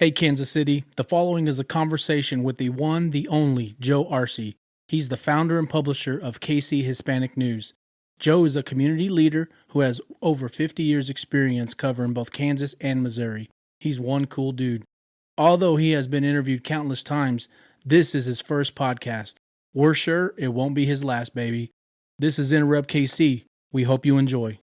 Hey, Kansas City, the following is a conversation with the one, the only, Joe Arce. He's the founder and publisher of KC Hispanic News. Joe is a community leader who has over 50 years experience covering both Kansas and Missouri. He's one cool dude. Although he has been interviewed countless times, this is his first podcast. We're sure it won't be his last, baby. This is Enterrupt KC. We hope you enjoy.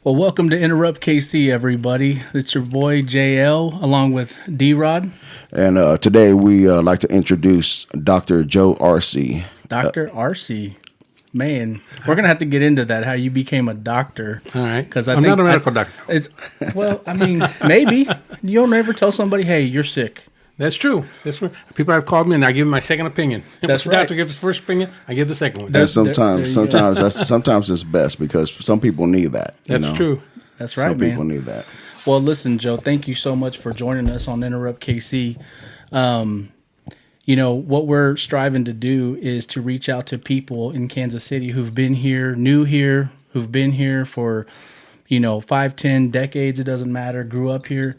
Well, welcome to Enterrupt KC, everybody. It's your boy JL along with D-Rod. And today we like to introduce Dr. Joe Arce. Dr. Arce. Man, we're going to have to get into that, how you became a doctor. All right. Because I'm not a medical doctor. Well, I mean, maybe. You don't ever tell somebody, hey, you're sick. That's true. That's true. People have called me and I give them my second opinion. If That's the right. doctor gives his first opinion, I give the second one. And sometimes it's best because some people need that. That's true. That's right, Some man. people need that. Well, listen, Joe, thank you so much for joining us on Enterrupt KC. What we're striving to do is to reach out to people in Kansas City who've been here, new here, who've been here for, 5, 10 decades, it doesn't matter, grew up here,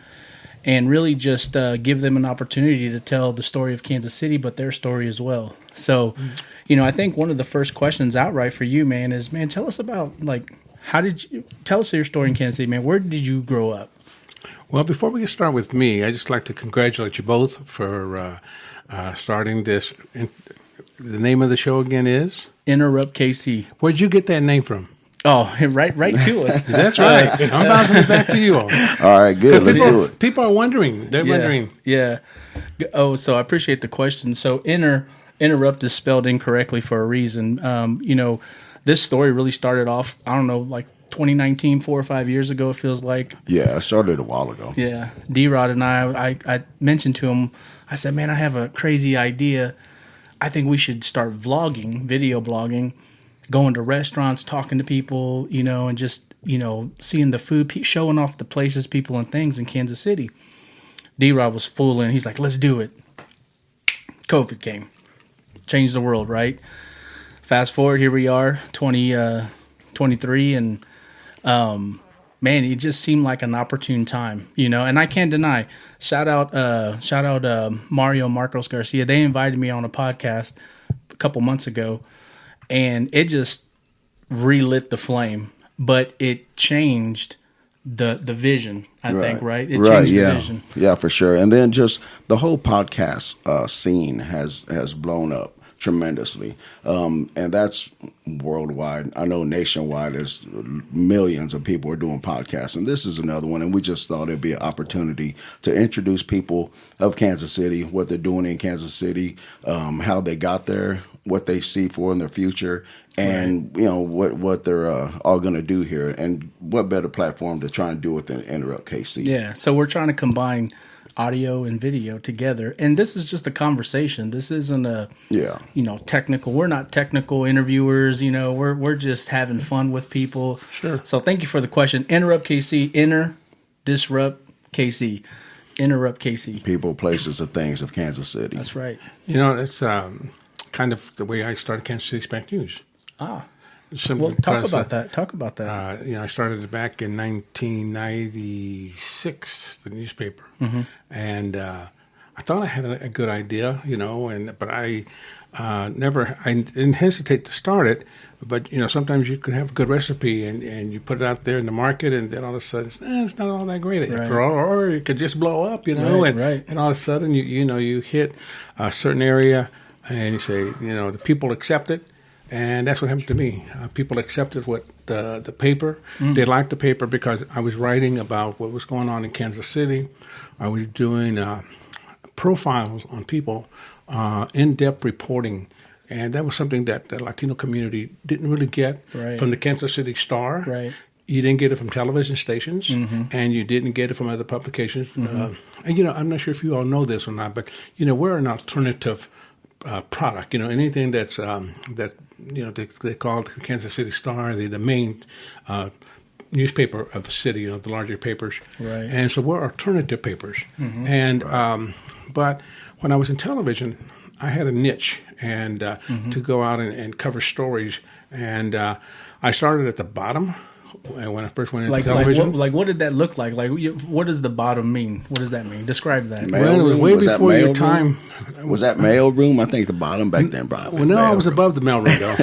and really just give them an opportunity to tell the story of Kansas City, but their story as well. So, I think one of the first questions outright for you, man, is, tell us about, tell us your story in Kansas City, man. Where did you grow up? Well, before we get started with me, I'd just like to congratulate you both for starting this. The name of the show again is? Enterrupt KC. Where'd you get that name from? Oh, right to us. That's right. I'm bouncing it back to you all. All right, good. Let's do it. People are wondering. They're wondering. Yeah. Oh, so I appreciate the question. So Enterrupt is spelled incorrectly for a reason. This story really started off, 2019, 4 or 5 years ago, it feels like. Yeah, I started a while ago. Yeah. D-Rod and I mentioned to him, I said, man, I have a crazy idea. I think we should start vlogging, video blogging, going to restaurants, talking to people, and just, seeing the food, showing off the places, people, and things in Kansas City. D-Rod was full in. He's like, let's do it. COVID came. Changed the world, right? Fast forward, here we are, 2023, and man, it just seemed like an opportune time, and I can't deny. Shout out Mario Marcos Garcia. They invited me on a podcast a couple months ago, and it just relit the flame, but it changed the vision, I think, right? It changed the vision. Yeah, for sure. And then just the whole podcast scene has blown up tremendously, and that's worldwide. I know nationwide there's millions of people are doing podcasts, and this is another one, and we just thought it'd be an opportunity to introduce people of Kansas City, what they're doing in Kansas City, how they got there, what they see for in their future, and what they're all going to do here, and what better platform to try and do it than Enterrupt KC. Yeah, so we're trying to combine audio and video together, and this is just a conversation. This isn't a technical. We're not technical interviewers. We're just having fun with people. Sure. So thank you for the question. Enterrupt KC. Disrupt KC. Enterrupt KC. People, places, and things of Kansas City. That's right. It's kind of the way I started Kansas City Hispanic News. Well, talk about that. I started it back in 1996, the newspaper, and I thought I had a good idea, but I didn't hesitate to start it. But sometimes you can have a good recipe and you put it out there in the market, and then all of a sudden it's not all that great after all, or it could just blow up, and all of a sudden you hit a certain area and you say, the people accept it. And that's what happened to me. People accepted what the paper. They liked the paper because I was writing about what was going on in Kansas City. I was doing profiles on people, in-depth reporting. And that was something that the Latino community didn't really get from the Kansas City Star. Right. You didn't get it from television stations, and you didn't get it from other publications. And, I'm not sure if you all know this or not, but, we're an alternative product. Anything that's they call the Kansas City Star the main newspaper of the city, the larger papers. Right. And so we're alternative papers. And but when I was in television, I had a niche and to go out and cover stories. And I started at the bottom when I first went into television. What did that look like? What does the bottom mean? What does that mean? Describe that. Well, it was way before your time. Was that mail room? I think the bottom back then, bro. Well, no, I was above the mail room, though.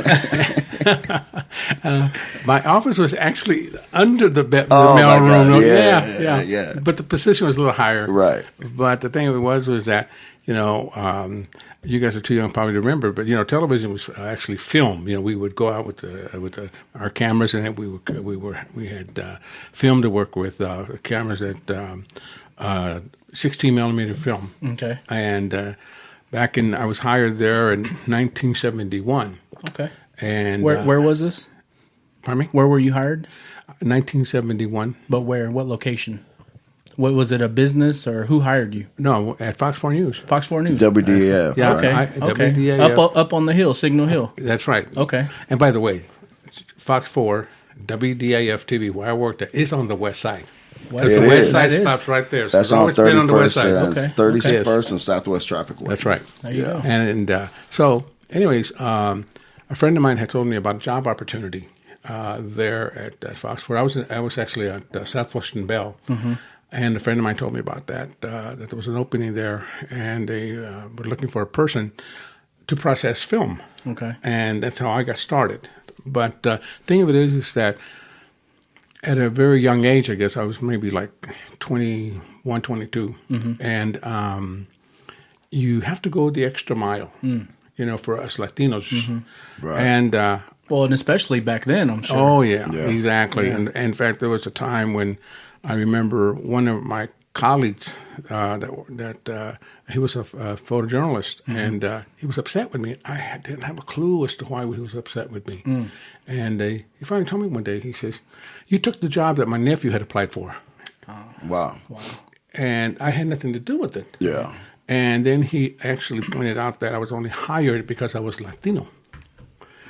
My office was actually under the mail room. Yeah. But the position was a little higher. Right. But the thing was that, you guys are too young probably to remember, but television was actually film. We would go out with our cameras, and we had film to work with, cameras that 16 millimeter film. Okay. And I was hired there in 1971. Okay. And where was this? Pardon me? Where were you hired? 1971. But where? What location? What was it? A business, or who hired you? No, at Fox 4 News. Fox 4 News. WDAF. Yeah. Right. Okay. WDAF. Up on the hill, Signal Hill. That's right. Okay. And by the way, Fox 4, WDAF TV, where I worked at, is on the west side. Because the west side stops right there. So that's on 31st and 31st and Southwest Traffic Way. That's right. There you go. And so, anyways, a friend of mine had told me about a job opportunity there at Fox 4. I was actually at Southwestern Bell. Mm-hmm. And a friend of mine told me about that there was an opening there, and they were looking for a person to process film. Okay. And that's how I got started. But the thing of it is that at a very young age, I guess I was maybe like 21, 22, and you have to go the extra mile, for us Latinos. Mm-hmm. Right. And and especially back then, I'm sure. Oh, yeah. Exactly. Yeah. And in fact, there was a time when I remember one of my colleagues that he was a photojournalist, and he was upset with me. I didn't have a clue as to why he was upset with me. And he finally told me one day, he says, "You took the job that my nephew had applied for." Wow. And I had nothing to do with it. Yeah. And then he actually pointed out that I was only hired because I was Latino.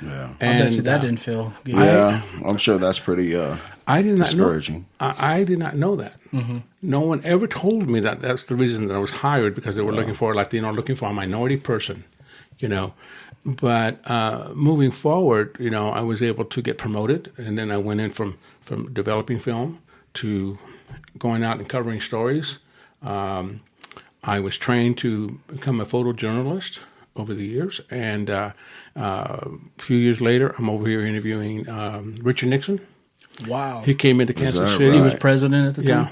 Yeah. And I bet you that didn't feel good. Yeah, I'm sure that's pretty I did not discouraging. I did not know that. Mm-hmm. No one ever told me that that's the reason that I was hired, because they were looking for a Latino, looking for a minority person, But moving forward, I was able to get promoted, and then I went in from developing film to going out and covering stories. I was trained to become a photojournalist over the years, and a few years later, I'm over here interviewing Richard Nixon. Wow. He came into Kansas City. Right? He was president at the time?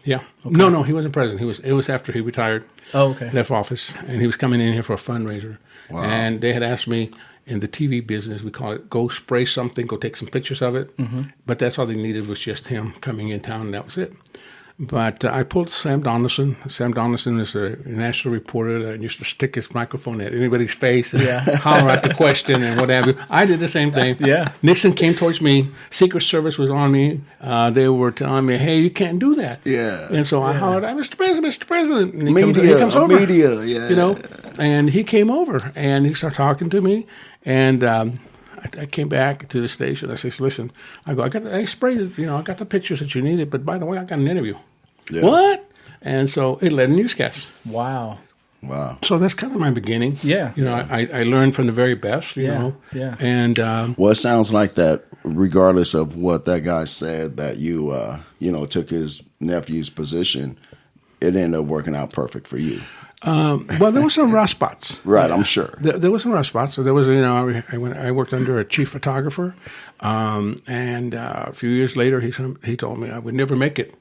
Yeah. Okay. No, he wasn't president. It was after he retired. Oh, okay. Left office, and he was coming in here for a fundraiser. Wow. And they had asked me, in the TV business, we call it, go spray something, go take some pictures of it. Mm-hmm. But that's all they needed was just him coming in town, and that was it. But I pulled Sam Donaldson. Sam Donaldson is a national reporter that used to stick his microphone at anybody's face and holler out the question and what have you. I did the same thing. Yeah. Nixon came towards me. Secret Service was on me. They were telling me, "Hey, you can't do that." Yeah. And so I hollered, "Mr. President, Mr. President." And he comes over. Media, yeah. And he came over and he started talking to me. And I came back to the station. I said, "Listen," I sprayed it, I got the pictures that you needed, but by the way, I got an interview. Yeah. What? And so it led a newscast. Wow. So that's kind of my beginning. Yeah. I learned from the very best, you know. Yeah. And well, it sounds like that, regardless of what that guy said, that you took his nephew's position, it ended up working out perfect for you. Well, there were some rough spots. Right, I'm sure. There was some rough spots. So there was, I worked under a chief photographer, and a few years later, he told me I would never make it.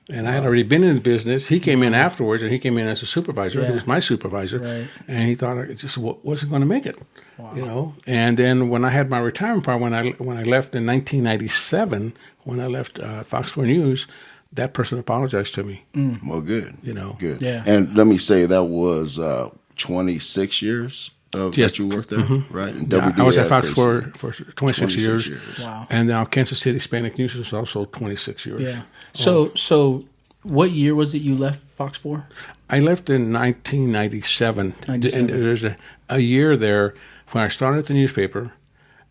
And I had already been in the business. He came in afterwards, and he came in as a supervisor. Yeah. He was my supervisor, right. And he thought I just wasn't going to make it. Wow. And then when I had my retirement part, when I left in 1997, when I left Fox 4 News, that person apologized to me. Well, good. Good. Yeah. And let me say that was 26 years that you worked there, right? And I was at Fox for 26 years. Wow. And now Kansas City Hispanic News was also 26 years. Yeah. So what year was it you left Fox 4? I left in 1997. And there's a year there when I started the newspaper,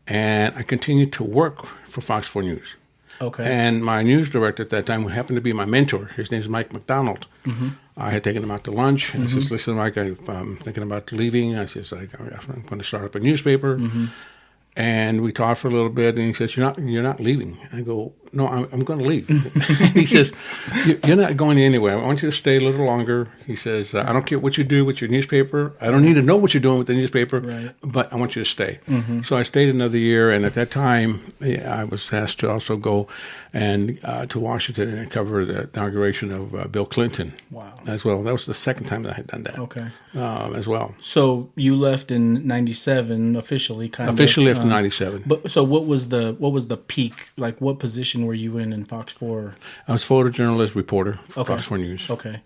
and I continued to work for Fox 4 News. Okay. And my news director at that time, who happened to be my mentor, his name is Mike McDonald. I had taken him out to lunch, and I says, "Listen, Mike, I'm thinking about leaving." I says, "I'm going to start up a newspaper." And we talked for a little bit, and he says, "You're not leaving." I go, "No, I'm going to leave." He says, "You're not going anywhere. I want you to stay a little longer." He says, "I don't care what you do with your newspaper. I don't need to know what you're doing with the newspaper, but I want you to stay." So I stayed another year, and at that time, I was asked to also go and to Washington and cover the inauguration of Bill Clinton. Wow. As well. That was the second time that I had done that. Okay. As well. So you left in '97 officially, kind of. Officially after '97. But so what was the peak? Like, what position were you in Fox 4? I was photojournalist reporter for Fox 4 News. Okay.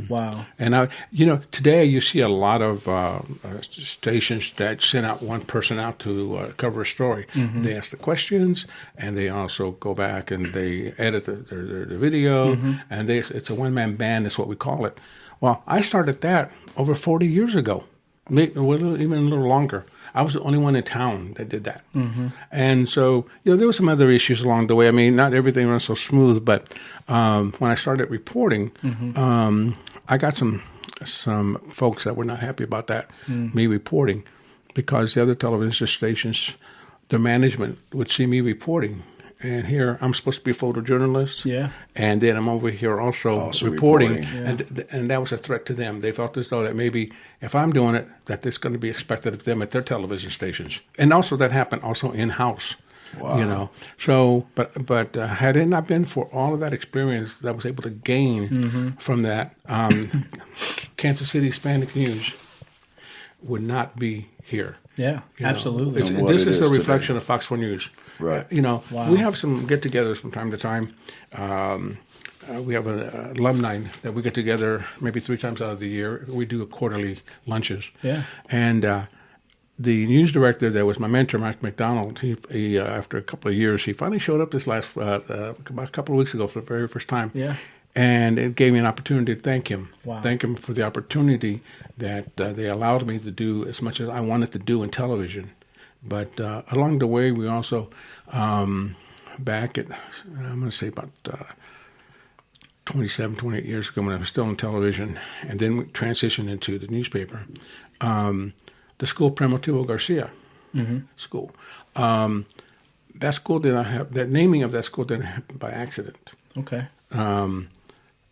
Wow. And today you see a lot of stations that send out one person out to cover a story. They ask the questions, and they also go back and they edit the video, and it's a one-man band. That's what we call it. Well, I started that over 40 years ago, even a little longer. I was the only one in town that did that. And so, there were some other issues along the way. I mean, not everything runs so smooth, but when I started reporting, I got some folks that were not happy about that, me reporting, because the other television stations, their management would see me reporting. And here, I'm supposed to be a photojournalist. Yeah. And then I'm over here also reporting. And that was a threat to them. They felt as though that maybe if I'm doing it, that it's going to be expected of them at their television stations. And also that happened also in-house. Wow. So, but had it not been for all of that experience that I was able to gain from that, Kansas City Hispanic News would not be here. Yeah, absolutely. This is a reflection of Fox 4 News. Right. We have some get-togethers from time to time. We have an alumni that we get together maybe 3 times out of the year. We do quarterly lunches. Yeah. And the news director that was my mentor, Mike McDonald, he after a couple of years, he finally showed up this last about a couple of weeks ago for the very first time. Yeah. And it gave me an opportunity to thank him. Wow. Thank him for the opportunity that they allowed me to do as much as I wanted to do in television. But along the way, we also, back at, I'm going to say about 27, 28 years ago when I was still on television, and then we transitioned into the newspaper, the school Primitivo Garcia school. That school didn't have, that naming of that school didn't happen by accident. Okay.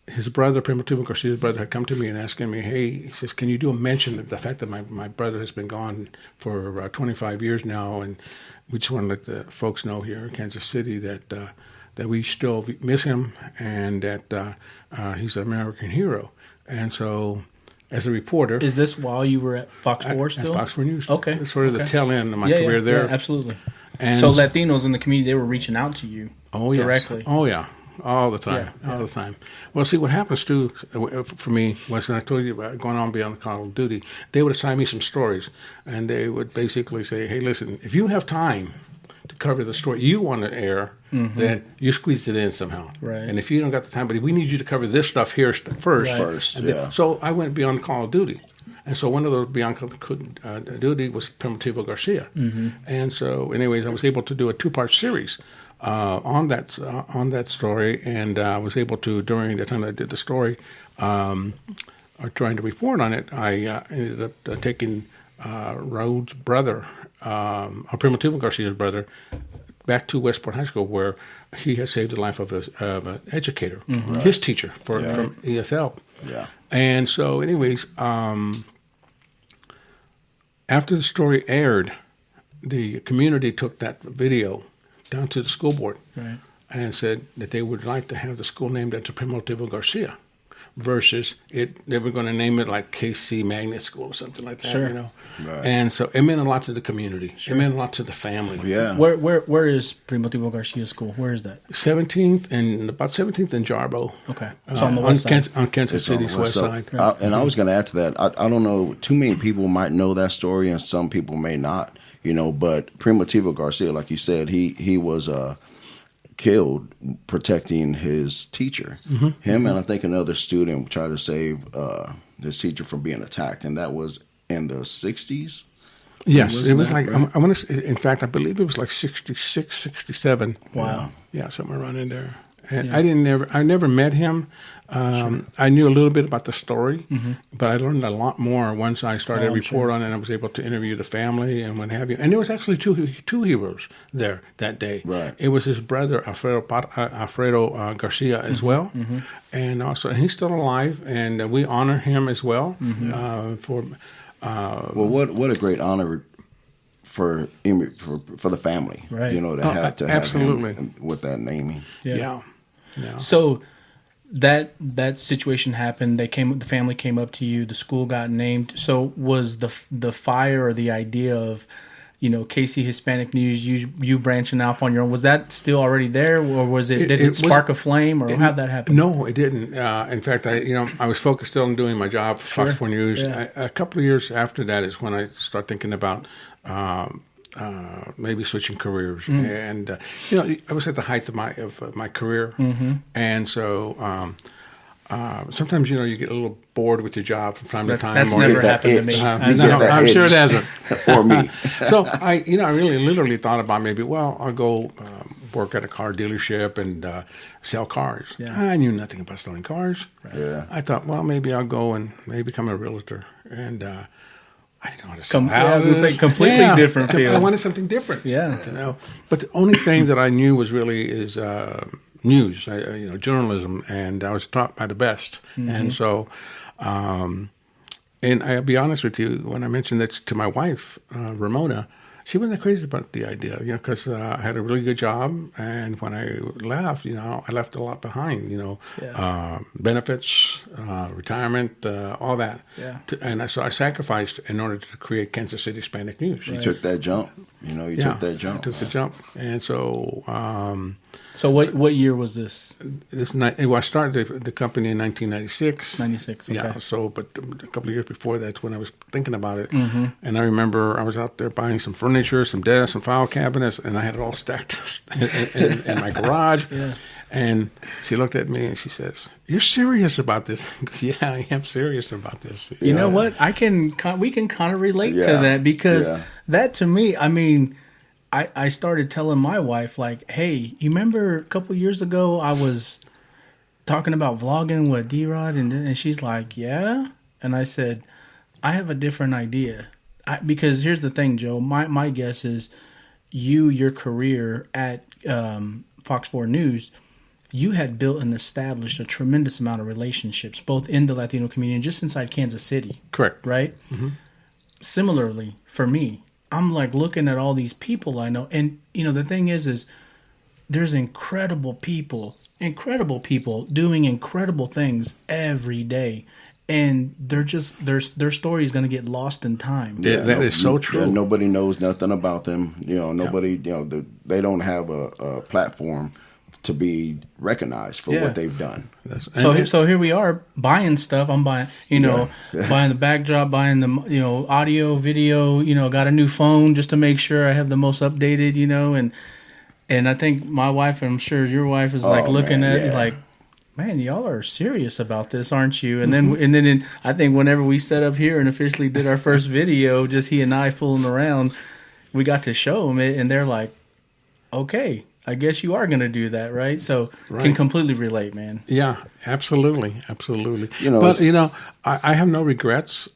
His brother, Primitivo Garcia's brother, had come to me and asking me, hey, he says, can you do a mention of the fact that my brother has been gone for 25 years now, and we just want to let the folks know here in Kansas City that we still miss him and that he's an American hero. And so, as a reporter... Is this while you were at Fox 4 still? At Fox 4 News. Okay. It's sort of the tail end of my career there. Yeah, absolutely. And so Latinos in the community, they were reaching out to you directly. Yes. Oh, yeah. All the time, all the time. Well, see, what happens, too, for me, was when I told you about going on beyond the call of duty, they would assign me some stories, and they would basically say, hey, listen, if you have time to cover the story you want to air, then you squeezed it in somehow. Right. And if you don't got the time, but we need you to cover this stuff here first. Then, so I went beyond call of duty. And so one of those beyond duty was Primitivo Garcia. And so, anyways, I was able to do a 2-part series on that story, and I was able to, during the time I did the story, or trying to report on it, I ended up taking Raul's brother, or Primitivo Garcia's brother, back to Westport High School, where he had saved the life of an educator, his teacher from ESL. Yeah. And so, anyways, after the story aired, the community took that video down to the school board and said that they would like to have the school named after Primitivo Garcia versus they were going to name it like KC Magnet School or something like that, you know. Right. And so it meant a lot to the community. It meant a lot to the family. Yeah. Where is Primitivo Garcia School? Where is that? 17th and Jarbo. Okay. So on the west side. On Kansas City's west side. And I was going to add to that. I don't know, too many people might know that story and some people may not. You know, but Primitivo Garcia, like you said, he was killed protecting his teacher. Him and I think another student tried to save his teacher from being attacked, and that was in the 60s. Yes, it was like, right? I want to say, in fact, I believe it was like 66, 67. Wow. Yeah, somewhere around in there. And I never met him. I knew a little bit about the story, but I learned a lot more once I started a report on it, and I was able to interview the family and what have you. And there was actually two heroes there that day. Right. It was his brother, Alfredo Garcia, as well. And also, he's still alive, and we honor him as well. Well, what a great honor for the family, right? You know, to have absolutely him with that naming. Yeah. So that situation happened. The family came up to you. The school got named. So was the fire or the idea of, KC Hispanic News, you branching off on your own, was that still already there, or was it? Did it spark a flame, or how'd that happen? No, it didn't. In fact, I was focused still on doing my job for Fox 4 News. Yeah. A couple of years after that is when I started thinking about maybe switching careers, and I was at the height of my career, and so. Sometimes you get a little bored with your job from time to time. That's never happened to me. I'm sure it hasn't. Or me. So I really literally thought about maybe, I'll go work at a car dealership and sell cars. Yeah. I knew nothing about selling cars. Right. Yeah. I thought, maybe I'll go and maybe become a realtor. And I didn't know how to sell I was going to say completely different field. I wanted something different. Yeah. But the only thing that I knew was really is news, journalism, and I was taught by the best. And so, and I'll be honest with you, when I mentioned that to my wife, Ramona, she wasn't crazy about the idea, because I had a really good job, and when I left, I left a lot behind, benefits, retirement, all that. Yeah. So I sacrificed in order to create Kansas City Hispanic News. You took that jump. Took that jump. I took the jump, and so. So what year was this? I started the company in 1996. 96, okay. Yeah. So, but a couple of years before that's when I was thinking about it, and I remember I was out there buying some furniture, some desks, some file cabinets, and I had it all stacked in my garage. Yeah. And she looked at me and she says, "You're serious about this?" I go, "Yeah, I am serious about this." You know what? We can kind of relate to that, because that, to me, I mean, I started telling my wife, like, hey, you remember a couple of years ago I was talking about vlogging with D-Rod, and she's like, yeah? And I said, I have a different idea. Because here's the thing, Joe, my guess is your career at Fox 4 News, you had built and established a tremendous amount of relationships, both in the Latino community and just inside Kansas City. Correct. Right? Similarly, for me, I'm like looking at all these people I know. And, the thing is there's incredible people doing incredible things every day. And they're just, their story is going to get lost in time. Yeah, that is so true. Yeah, nobody knows nothing about them. Nobody, they don't have a platform to be recognized for what they've done. So here we are buying stuff. I'm buying, buying the backdrop, buying the, audio, video, got a new phone just to make sure I have the most updated, and I think my wife, and I'm sure your wife is looking at it like, man, y'all are serious about this, aren't you? And then I think whenever we set up here and officially did our first video, just he and I fooling around, we got to show them it, and they're like, okay, I guess you are going to do that, right? So can completely relate, man. Yeah, absolutely. But, I have no regrets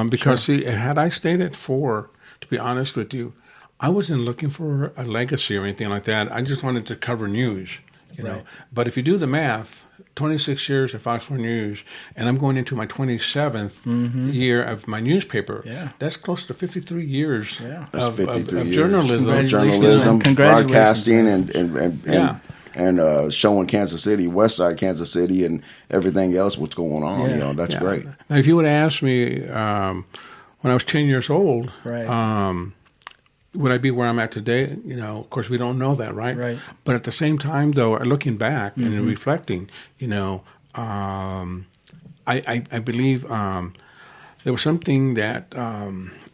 because, see, had I stayed at 4, to be honest with you, I wasn't looking for a legacy or anything like that. I just wanted to cover news, you know. But if you do the math, 26 years at Fox 4 News, and I'm going into my 27th year of my newspaper. Yeah. That's close to 53 years of 53 years. Journalism, broadcasting, and showing Kansas City, westside Kansas City, and everything else what's going on. That's great. Now, if you would have asked me when I was 10 years old, would I be where I'm at today? Of course, we don't know that, right? Right. But at the same time, though, looking back and reflecting, I believe there was something that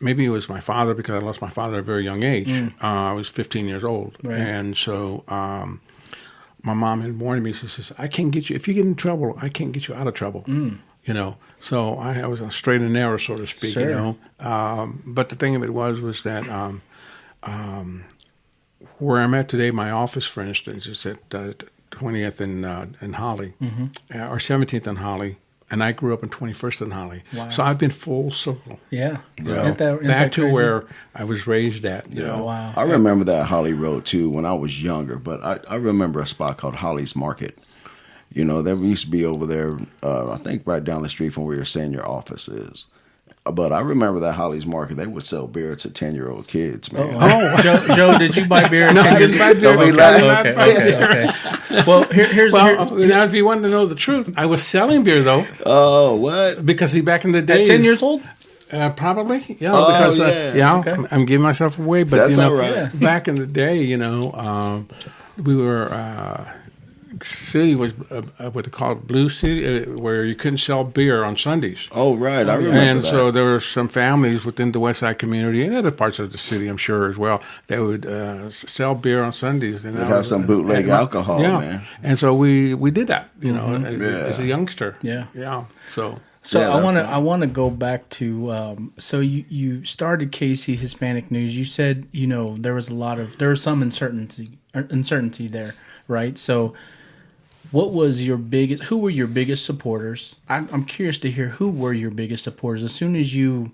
maybe it was my father, because I lost my father at a very young age. I was 15 years old. Right. And so my mom had warned me. She says, I can't get you, if you get in trouble, I can't get you out of trouble. So I was straight and narrow, so to speak, But the thing of it was that where I'm at today, my office, for instance, is at 20th in Holly, or 17th in Holly, and I grew up in 21st in Holly. Wow. So I've been full circle. Yeah. Yeah. Back to where I was raised at. You know. Wow. I remember that Holly Road too when I was younger, but I remember a spot called Holly's Market. You know, there used to be over there, I think right down the street from where your senior office is. But I remember that Holly's Market, they would sell beer to 10-year-old kids, man. Joe, did you buy beer? No, I didn't buy beer. Okay. Well, here's now, if you want to know the truth, I was selling beer though. Oh, what? Because back in the day, at 10 years old? Probably, yeah. Oh, because yeah. Okay. I'm giving myself away, but That's all right. back in the day, we were. City was what they call Blue City, where you couldn't sell beer on Sundays. Oh, right. I remember And that. so there were some families within the West Side community and other parts of the city, I'm sure, as well, that would sell beer on Sundays. And They'd have some bootleg alcohol, man. And so we did that, as a youngster. Yeah. Yeah. So yeah, I want to go back to so you started KC Hispanic News. You said there was some uncertainty there, right? So who were your biggest supporters? I'm curious to hear who were your biggest supporters as soon as you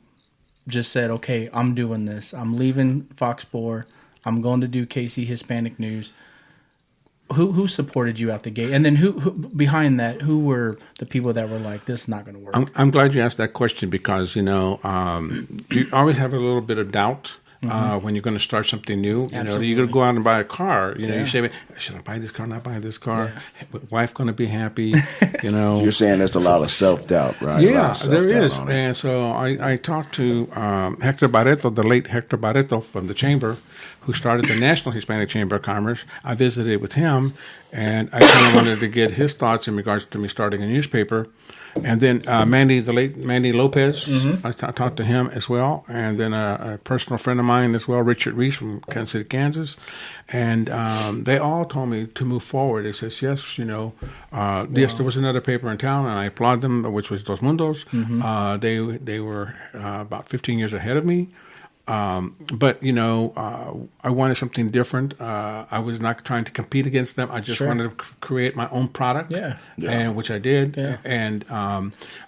just said, okay, I'm doing this. I'm leaving Fox 4. I'm going to do KC Hispanic News. Who supported you out the gate? And then who behind that, who were the people that were like, this is not going to work? I'm glad you asked that question because, you always have a little bit of doubt. When you're going to start something new, you're going to go out and buy a car. You say, should I buy this car? Not buy this car? Yeah. Wife going to be happy? You're saying there's a lot of self-doubt, right? Yeah, there is. And so I talked to Hector Barreto, the late Hector Barreto from the chamber, who started the National Hispanic Chamber of Commerce. I visited with him, and I kind of wanted to get his thoughts in regards to me starting a newspaper. And then the late Mandy Lopez, I talked to him as well. And then a personal friend of mine as well, Richard Reese from Kansas City, Kansas. And they all told me to move forward. They says, yes, yes, there was another paper in town, and I applaud them, which was Dos Mundos. They were about 15 years ahead of me. But I wanted something different. I was not trying to compete against them. I just wanted to create my own product, and which I did. Yeah. And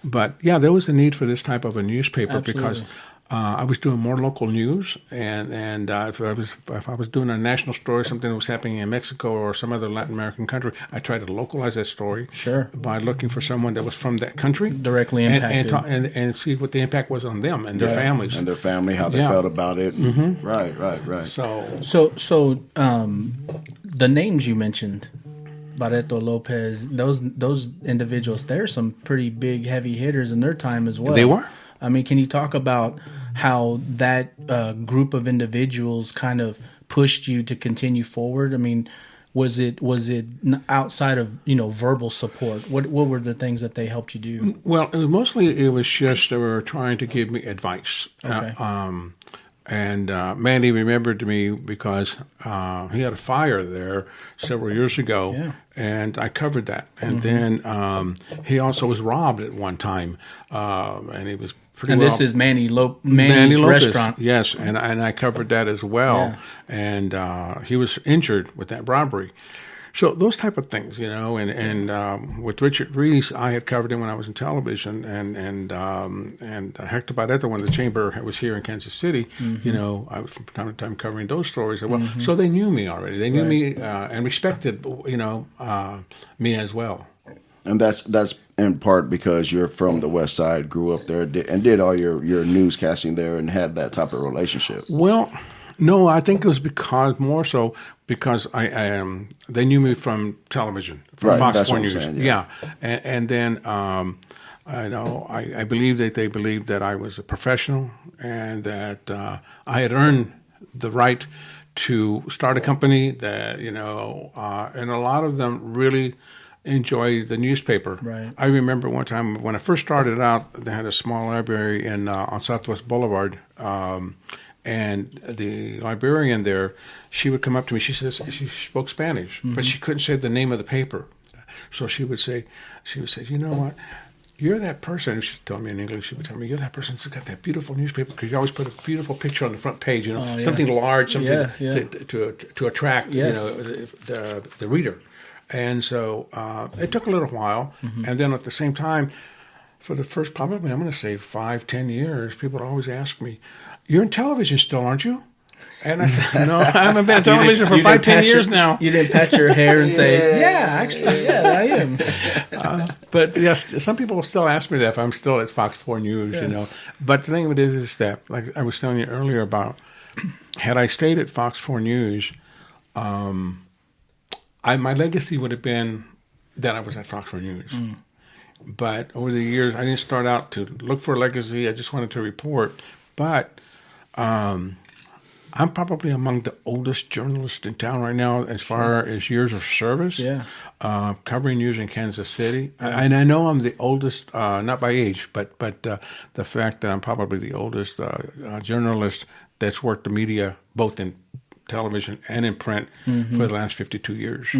but there was a need for this type of a newspaper because I was doing more local news, and if I was doing a national story, something that was happening in Mexico or some other Latin American country, I tried to localize that story by looking for someone that was from that country, directly impacted, and see what the impact was on them and their families and their family, how they felt about it. Right. So the names you mentioned, Barreto, Lopez, those individuals, they're some pretty big heavy hitters in their time as well. They were. I mean, can you talk about how that group of individuals kind of pushed you to continue forward? I mean, was it outside of verbal support? What were the things that they helped you do? Well, it was just they were trying to give me advice. Okay. And Mandy remembered me because he had a fire there several years ago, and I covered that. And then he also was robbed at one time, and he was pretty this is Manny Lopez restaurant. Yes, and I covered that as well. And he was injured with that robbery. So those type of things, and with Richard Reese, I had covered him when I was in television, and Hector Barreto, when the chamber was here in Kansas City, I was from time to time covering those stories as well. So they knew me already. They knew me and respected, me as well. And that's in part because you're from the West Side, grew up there, and did all your newscasting there, and had that type of relationship. Well, no, I think it was because they knew me from television, from Fox 4 News. And then I believe that they believed that I was a professional and that I had earned the right to start a company that and a lot of them really enjoy the newspaper. Right. I remember one time when I first started out, they had a small library on Southwest Boulevard, and the librarian there, she would come up to me. She says she spoke Spanish, but she couldn't say the name of the paper, so she would say, you know what? You're that person. She told me in English. She would tell me, "You're that person who's got that beautiful newspaper because you always put a beautiful picture on the front page. Something large, something to attract, the reader." And so it took a little while. And then at the same time, for the first probably, I'm going to say 5-10 years, people would always ask me, "You're in television still, aren't you?" And I said, "No, I haven't been in television for 5-10 years now." You didn't pat your hair and say, "Yeah, actually, yeah, I am." But yes, some people still ask me that if I'm still at Fox 4 News, you know. But the thing of it is that, like I was telling you earlier about, had I stayed at Fox 4 News, my legacy would have been that I was at Fox 4 News. But over the years, I didn't start out to look for a legacy. I just wanted to report. But I'm probably among the oldest journalists in town right now as far as years of service. Yeah. Covering news in Kansas City. And I know I'm the oldest, not by age, but the fact that I'm probably the oldest journalist that's worked the media, both in television and in print, for the last 52 years.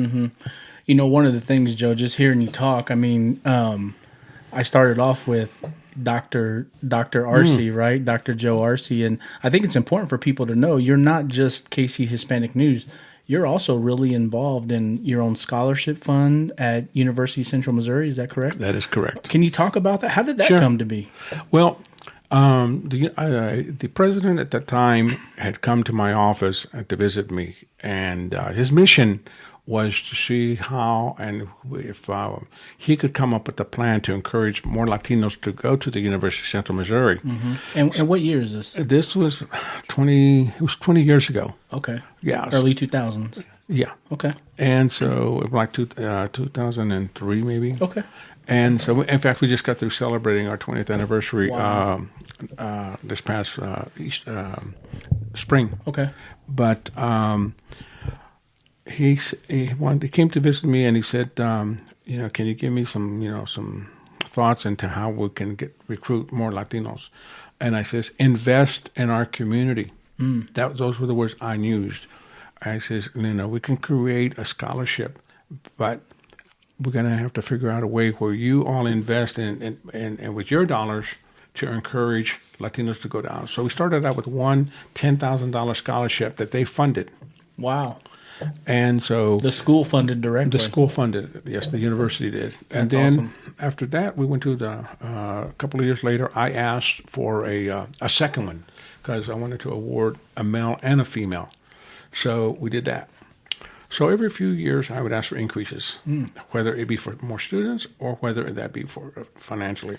You know, one of the things, Joe, just hearing you talk, I mean, I started off with Dr. Arce, right? Dr. Joe Arce. And I think it's important for people to know you're not just KC Hispanic News. You're also really involved in your own scholarship fund at University of Central Missouri. Is that correct? That is correct. Can you talk about that? How did that come to be? Well, the president at that time had come to my office to visit me, and his mission was to see how and if he could come up with a plan to encourage more Latinos to go to the University of Central Missouri. And what year is this? This was 20 years ago. Okay. Yeah. Early 2000s. Yeah. Okay. And so like 2003 maybe. Okay. And so, in fact, we just got through celebrating our 20th anniversary this past spring. Okay. But he came to visit me, and he said, can you give me some thoughts into how we can recruit more Latinos? And I says, invest in our community. Those were the words I used. I says, we can create a scholarship, but we're going to have to figure out a way where you all invest in with your dollars to encourage Latinos to go down. So we started out with one $10,000 scholarship that they funded. Wow. And so the school funded directly. The school funded it. Yes, the university did. And That's then awesome. After that, we went to a couple of years later, I asked for a second one because I wanted to award a male and a female. So we did that. So every few years, I would ask for increases, whether it be for more students or whether that be for financially.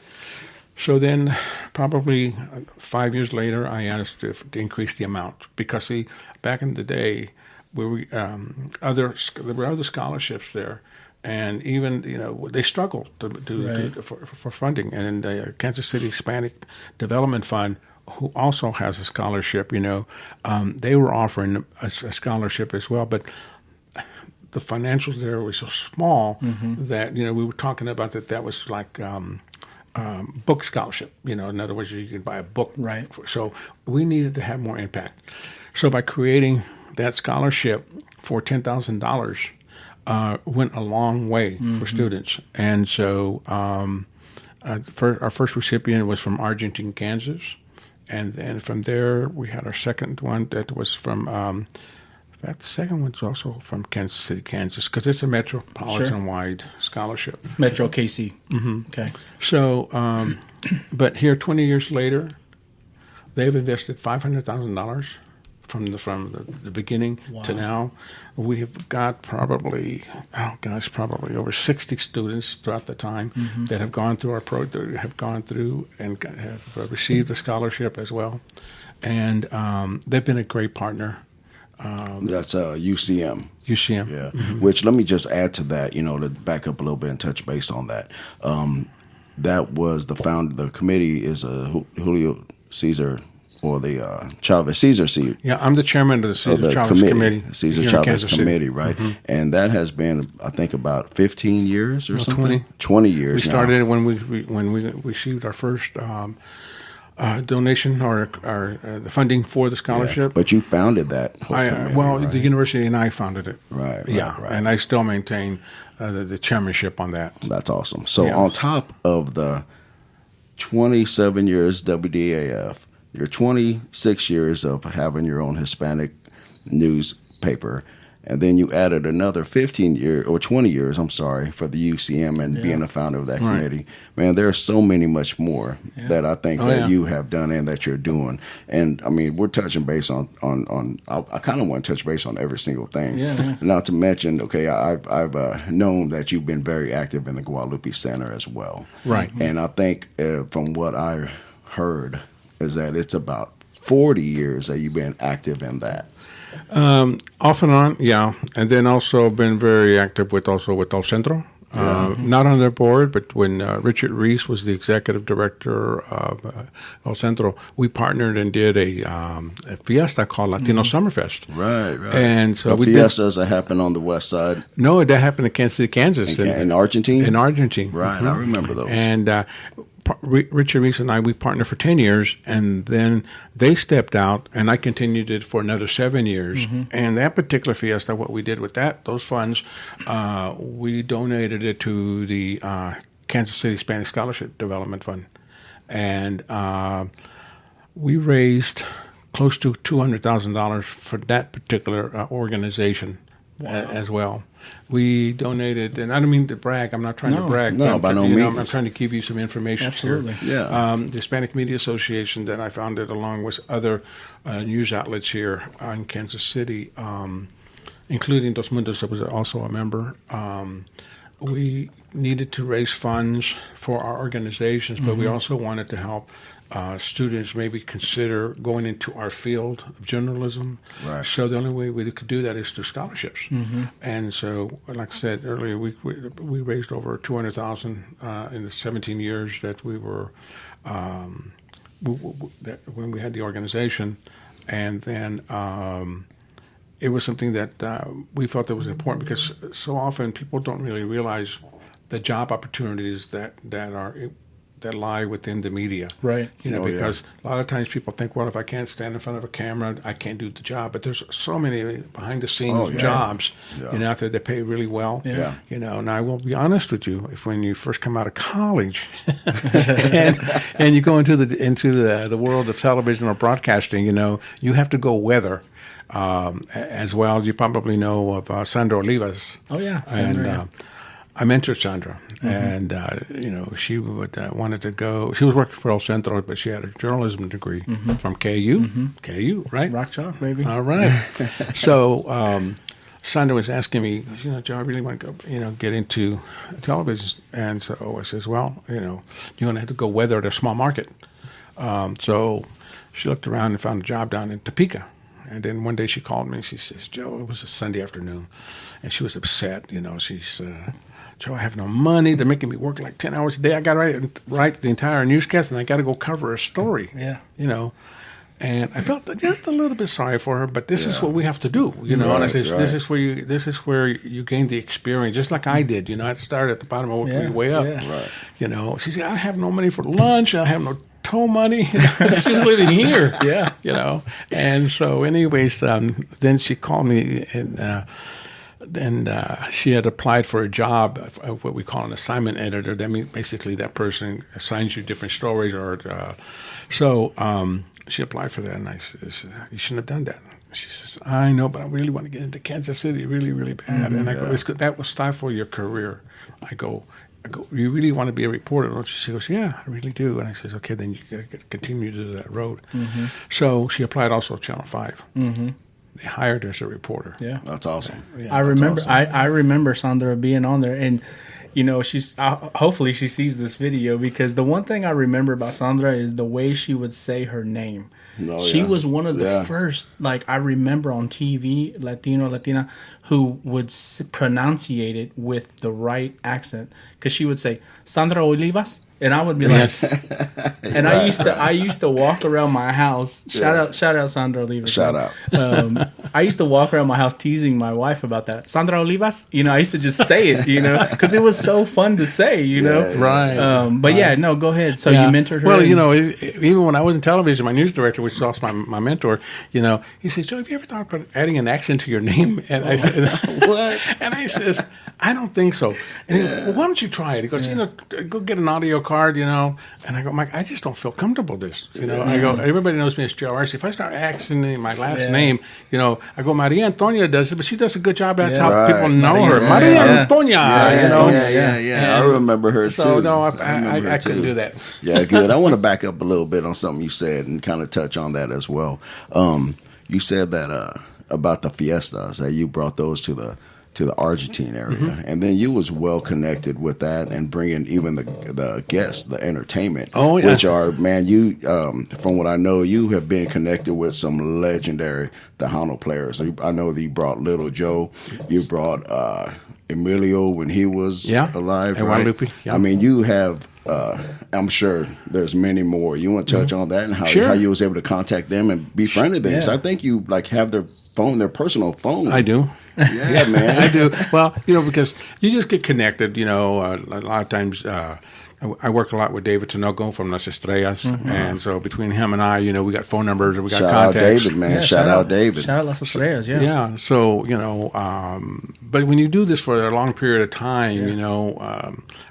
So then probably 5 years later, I asked to increase the amount because, see, back in the day, there were other scholarships there, and even they struggled for funding. And the Kansas City Hispanic Development Fund, who also has a scholarship, they were offering a scholarship as well, but the financials there were so small that we were talking about that was like book scholarship. In other words, you could buy a book. Right. So we needed to have more impact. So by creating that scholarship for $10,000 went a long way for students. And so our first recipient was from Argentine, Kansas. And then from there, we had our second one that was from, in fact, the second one's also from Kansas City, Kansas, because it's a metropolitan-wide scholarship. Metro KC. Okay. So, but here 20 years later, they've invested $500,000 from the beginning to now. We have got probably over 60 students throughout the time that have gone through our program, have gone through and have received a scholarship as well. And they've been a great partner. That's UCM. UCM. Yeah. Which, let me just add to that, to back up a little bit and touch base on that. That was the committee is Julio Cesar, or the Cesar Chavez. Yeah, I'm the chairman of the Cesar Chavez committee. Cesar Chavez committee, right? And that has been, I think, about 15 years or something. 20 years. We started when we received our first donation or the funding for the scholarship. Yeah, but you founded that whole committee, right? The university and I founded it. Right. And I still maintain the chairmanship on that. That's awesome. So on top of the 27 years WDAF, your 26 years of having your own Hispanic newspaper, and then you added another 15 years or 20 years, I'm sorry, for the UCM and being a founder of that committee. Man, there are so many much more that I think you have done and that you're doing. And I mean, we're touching base on I kind of want to touch base on every single thing. Not to mention, okay, I've known that you've been very active in the Guadalupe Center as well. Right. And I think from what I heard is that it's about 40 years that you've been active in that. Off and on, yeah. And then also been very active with El Centro. Not on their board, but when Richard Reese was the executive director of El Centro, we partnered and did a fiesta called Latino Summerfest. Right. And so the fiestas that happen on the west side. No, that happened in Kansas City, Kansas. In Argentina? In Argentina. Right, I remember those. And Richard Reese and I, we partnered for 10 years, and then they stepped out, and I continued it for another 7 years. And that particular fiesta, what we did with those funds, we donated it to the Kansas City Hispanic Scholarship Development Fund. And we raised close to $200,000 for that particular organization as well. We donated, and I don't mean to brag. I'm not trying to brag. No, by no means. I'm trying to give you some information. Absolutely. Here. Yeah. The Hispanic Media Association that I founded along with other news outlets here in Kansas City, including Dos Mundos, that was also a member. We needed to raise funds for our organizations, but we also wanted to help students maybe consider going into our field of journalism. Right. So the only way we could do that is through scholarships. And so, like I said earlier, we raised over $200,000 in the 17 years that we were when we had the organization, and then it was something that we felt that was important because so often people don't really realize the job opportunities that lie within the media. Right. Because a lot of times people think, well, if I can't stand in front of a camera, I can't do the job. But there's so many behind-the-scenes jobs, out there that pay really well. Yeah. And I will be honest with you, if when you first come out of college and you go into the world of television or broadcasting, you have to go weather. As well, you probably know of Sandra Olivas. Oh, yeah. Sandra, I mentored Sandra, and she would wanted to go. She was working for El Centro, but she had a journalism degree from KU. KU, right? Rock Chalk, baby. All right. So Sandra was asking me, Joe, I really want to go, get into television, and so I says, well, you're going to have to go weather at a small market. So she looked around and found a job down in Topeka. And then one day she called me and she says, Joe, it was a Sunday afternoon. And she was upset. She said, Joe, I have no money. They're making me work like 10 hours a day. I got to write the entire newscast, and I got to go cover a story. Yeah. And I felt just a little bit sorry for her, but this is what we have to do. And I said, this is where you gain the experience, just like I did. I started at the bottom and worked my way up. Yeah. Right. She said, I have no money for lunch. I have no tow money. She's living here. And so anyways, then she called me and she had applied for a job of what we call an assignment editor. That means basically that person assigns you different stories she applied for that, and I said, you shouldn't have done that. She says, I know, but I really want to get into Kansas City really, really bad. And I go, that will stifle your career. I go, you really want to be a reporter, don't you? She goes, yeah, I really do. And I says, okay, then you got to continue to do that road. So she applied also at Channel 5. They hired her as a reporter. Yeah. That's awesome. I remember I remember Sandra being on there, and she's hopefully she sees this video, because the one thing I remember about Sandra is the way she would say her name. She was one of the first, I remember on TV, Latina, who would pronunciate it with the right accent, because she would say Sandra Olivas, and I would be like, and I used to walk around my house. Shout out Sandra Olivas. Shout out. I used to walk around my house teasing my wife about that. Sandra Olivas, I used to just say it, because it was so fun to say, Right. But go ahead. So you mentored her. Well, even when I was in television, my news director, which is also my mentor, he says, Joe, have you ever thought about adding an accent to your name? And I said, what? And I says, I don't think so. And he goes, well, why don't you try it? He goes, go get an audio card, And I go, Mike, I just don't feel comfortable with this. I go, everybody knows me as Joe Arce. If I start accenting my last name, I go, Maria Antonia does it, but she does a good job. That's how people know her. Maria Antonia, Yeah. I remember her too. So, no, I couldn't do that. Yeah, good. I want to back up a little bit on something you said and kind of touch on that as well. You said that about the fiestas, that you brought those to the Argentine area, and then you was well connected with that and bringing even the guests, the entertainment, which are, man, you from what I know, you have been connected with some legendary Tejano players. I know that you brought Little Joe, you brought Emilio when he was alive, and right? Guadalupe, I mean, you have. I'm sure there's many more. You want to touch on that and how you was able to contact them and befriended them? 'Cause I think you have their phone, their personal phone. I do. Yeah, man. I do. Well, because you just get connected, a lot of times I work a lot with David Tinoco from Las Estrellas, and so between him and I, we got phone numbers, we got shout contacts. Out David, man. Shout out David. Shout out Las Estrellas, Yeah, so, but when you do this for a long period of time,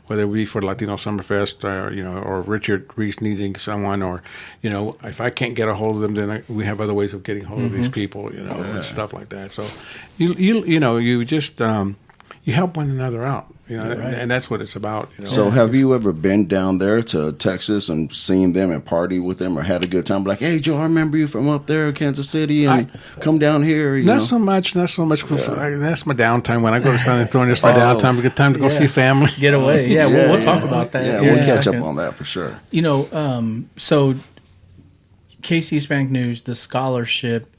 whether it be for Latino Summerfest or Richard Reese needing someone, or, if I can't get a hold of them, then we have other ways of getting hold of these people, and stuff like that. So, you just, you help one another out. And that's what it's about. So have you ever been down there to Texas and seen them and partied with them or had a good time? Like, hey, Joe, I remember you from up there in Kansas City and come down here. Not so much. That's my downtime. When I go to San Antonio, it's my downtime. A good time to go see family. Get away. We'll talk about that. Yeah, we'll catch up on that for sure. So KC Hispanic News, the scholarship,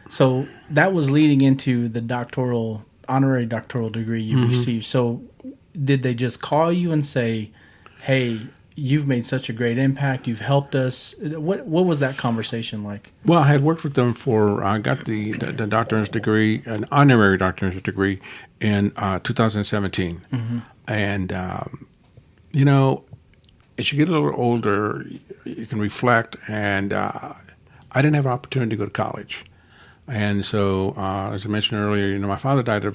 so that was leading into the honorary doctoral degree you received. So did they just call you and say, hey, you've made such a great impact, you've helped us? What was that conversation like? Well, I had worked with them I got the doctorate degree, an honorary doctorate degree in 2017. And, as you get a little older, you can reflect, and I didn't have an opportunity to go to college. And so, as I mentioned earlier, my father died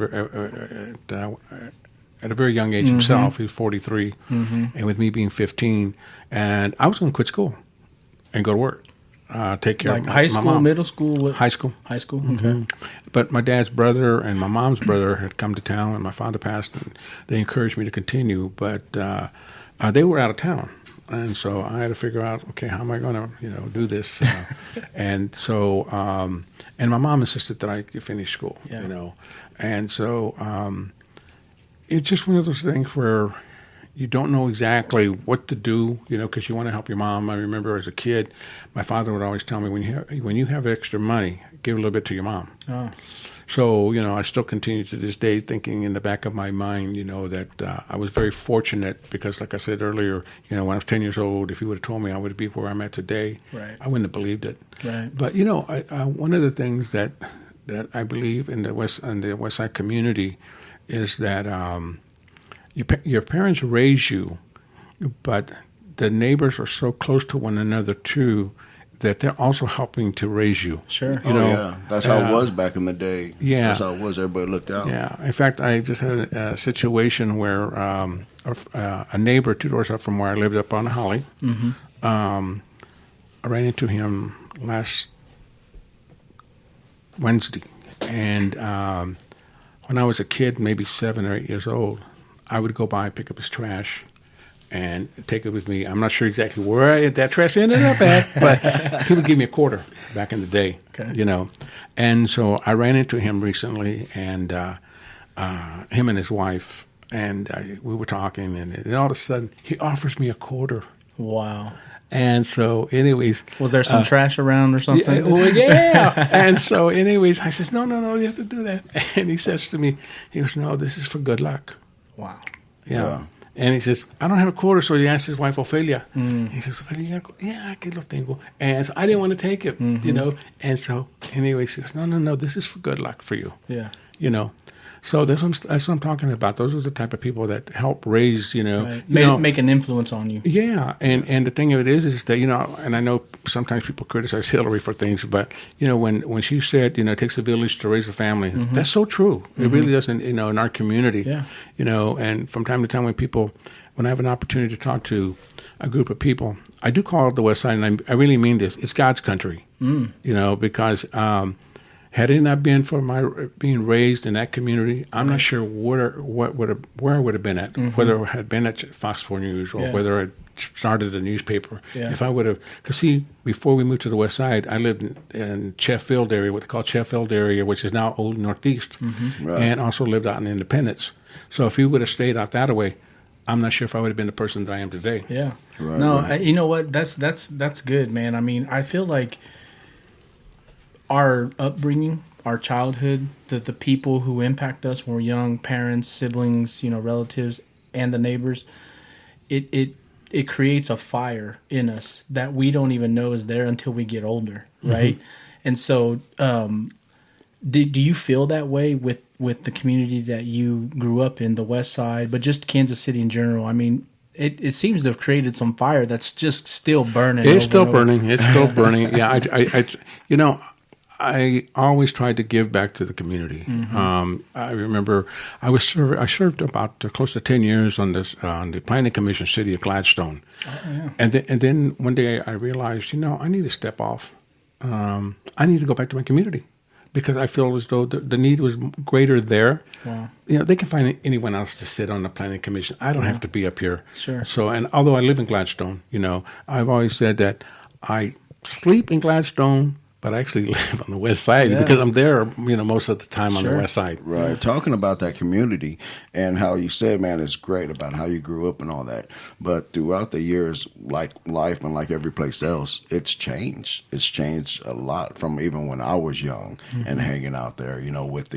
at a very young age himself. He was 43, and with me being 15, and I was going to quit school and go to work, take care of high school, my mom. middle school, high school. Okay. But my dad's brother and my mom's brother had come to town, and my father passed, and they encouraged me to continue, but they were out of town. And so I had to figure out, okay, how am I going to, do this? And so, and my mom insisted that I finish school, And so it's just one of those things where you don't know exactly what to do, because you want to help your mom. I remember as a kid, my father would always tell me, when you have extra money, give a little bit to your mom. Oh. So, I still continue to this day thinking in the back of my mind, that I was very fortunate because, like I said earlier, when I was 10 years old, if he would have told me I would be where I'm at today, I wouldn't have believed it. Right. But, one of the things that I believe in the West Side community is that your parents raise you, but the neighbors are so close to one another, too, that they're also helping to raise you. Sure. That's how it was back in the day. Yeah. That's how it was. Everybody looked out. Yeah. In fact, I just had a situation where a neighbor 2 doors up from where I lived up on Holly, I ran into him last Wednesday. And when I was a kid, maybe 7 or 8 years old, I would go by, pick up his trash, and take it with me. I'm not sure exactly where that trash ended up at, but he would give me a quarter back in the day, And so I ran into him recently, and him and his wife, and we were talking, and all of a sudden, he offers me a quarter. Wow. And so, anyways... Was there some trash around or something? Yeah. And so, anyways, I says, no, you have to do that. And he says to me, he goes, no, this is for good luck. Wow. Yeah. And he says, I don't have a quarter, so he asked his wife, Ophelia. He says, Ophelia, yeah, aquí lo tengo. And so I didn't want to take it, And so, anyway, he says, no, this is for good luck for you. Yeah. So that's what I'm talking about. Those are the type of people that help raise, Make an influence on you. Yeah. And the thing of it is that, and I know sometimes people criticize Hillary for things, but when she said, it takes a village to raise a family, that's so true. It really does, in our community. Yeah. And from time to time when I have an opportunity to talk to a group of people, I do call it the West Side, and I really mean this. It's God's country, because had it not been for my being raised in that community, I'm not sure where I would have been at, whether I had been at Fox 4 News or whether I started a newspaper. Yeah. If I would have, because see, before we moved to the West Side, I lived in Sheffield area, what they call Sheffield area, which is now Old Northeast, and also lived out in Independence. So if we would have stayed out that way, I'm not sure if I would have been the person that I am today. Yeah. Right, no, right. you know what? That's good, man. I mean, I feel like our upbringing, our childhood, the people who impact us when we're young, parents, siblings, relatives, and the neighbors, it creates a fire in us that we don't even know is there until we get older, right? And so, do you feel that way with the community that you grew up in, the West Side, but just Kansas City in general? I mean, it seems to have created some fire that's just still burning. It's still burning. It's still burning. Yeah, I always tried to give back to the community. I remember I served about close to 10 years on the Planning Commission, City of Gladstone. Oh, yeah. And then one day I realized, I need to step off. I need to go back to my community because I feel as though the need was greater there. Wow. They can find anyone else to sit on the Planning Commission. I don't have to be up here. Sure. So, and although I live in Gladstone, I've always said that I sleep in Gladstone, but I actually live on the West Side because I'm there, most of the time on the West Side. Right. Talking about that community and how you said, man, it's great about how you grew up and all that. But throughout the years, like life and like every place else, it's changed. It's changed a lot from even when I was young and hanging out there, with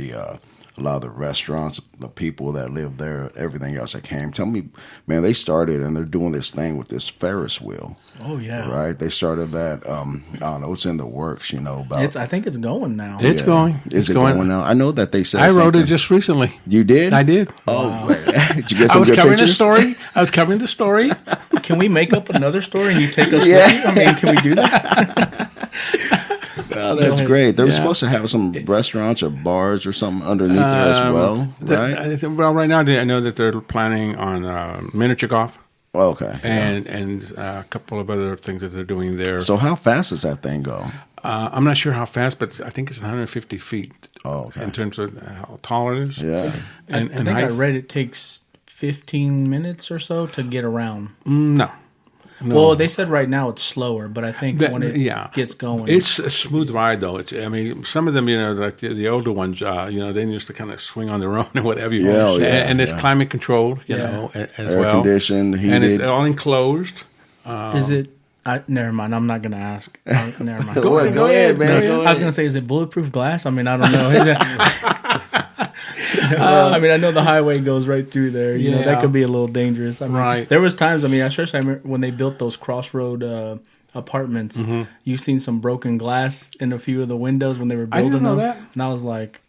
a lot of the restaurants, the people that live there, everything else that came. Tell me, man, they started and they're doing this thing with this Ferris wheel. Oh, yeah. Right? They started that, I don't know, it's in the works, about. I think it's going now. It's going. Is it going now? I know that they said I wrote something. it just recently. You did? I did. Oh, Wow. man. Did you get some I was good covering pictures? the story. I was covering the story. Can we make up another story and you take us Yeah. with you? I mean, can we do that? Oh, that's great. They were supposed to have some restaurants or bars or something underneath there as well, right? Right now I know that they're planning on miniature golf. Oh, okay. And a couple of other things that they're doing there. So how fast does that thing go? I'm not sure how fast, but I think it's 150 feet in terms of how tall it is. Yeah. And I think I read it takes 15 minutes or so to get around. No. Well, they said right now it's slower, but I think when it gets going, it's a smooth ride though. Some of them, like the older ones, they used to kind of swing on their own and whatever. And it's climate controlled, as Air well, conditioned, heated, and it's all enclosed. Is it? Never mind. I'm not going to ask. Never mind. Go ahead, man. No, I was going to say, is it bulletproof glass? I mean, I don't know. I mean, I know the highway goes right through there. That could be a little dangerous. I mean, right. There was times. I mean, especially when they built those crossroad apartments. You've seen some broken glass in a few of the windows when they were building them. That. And I was like,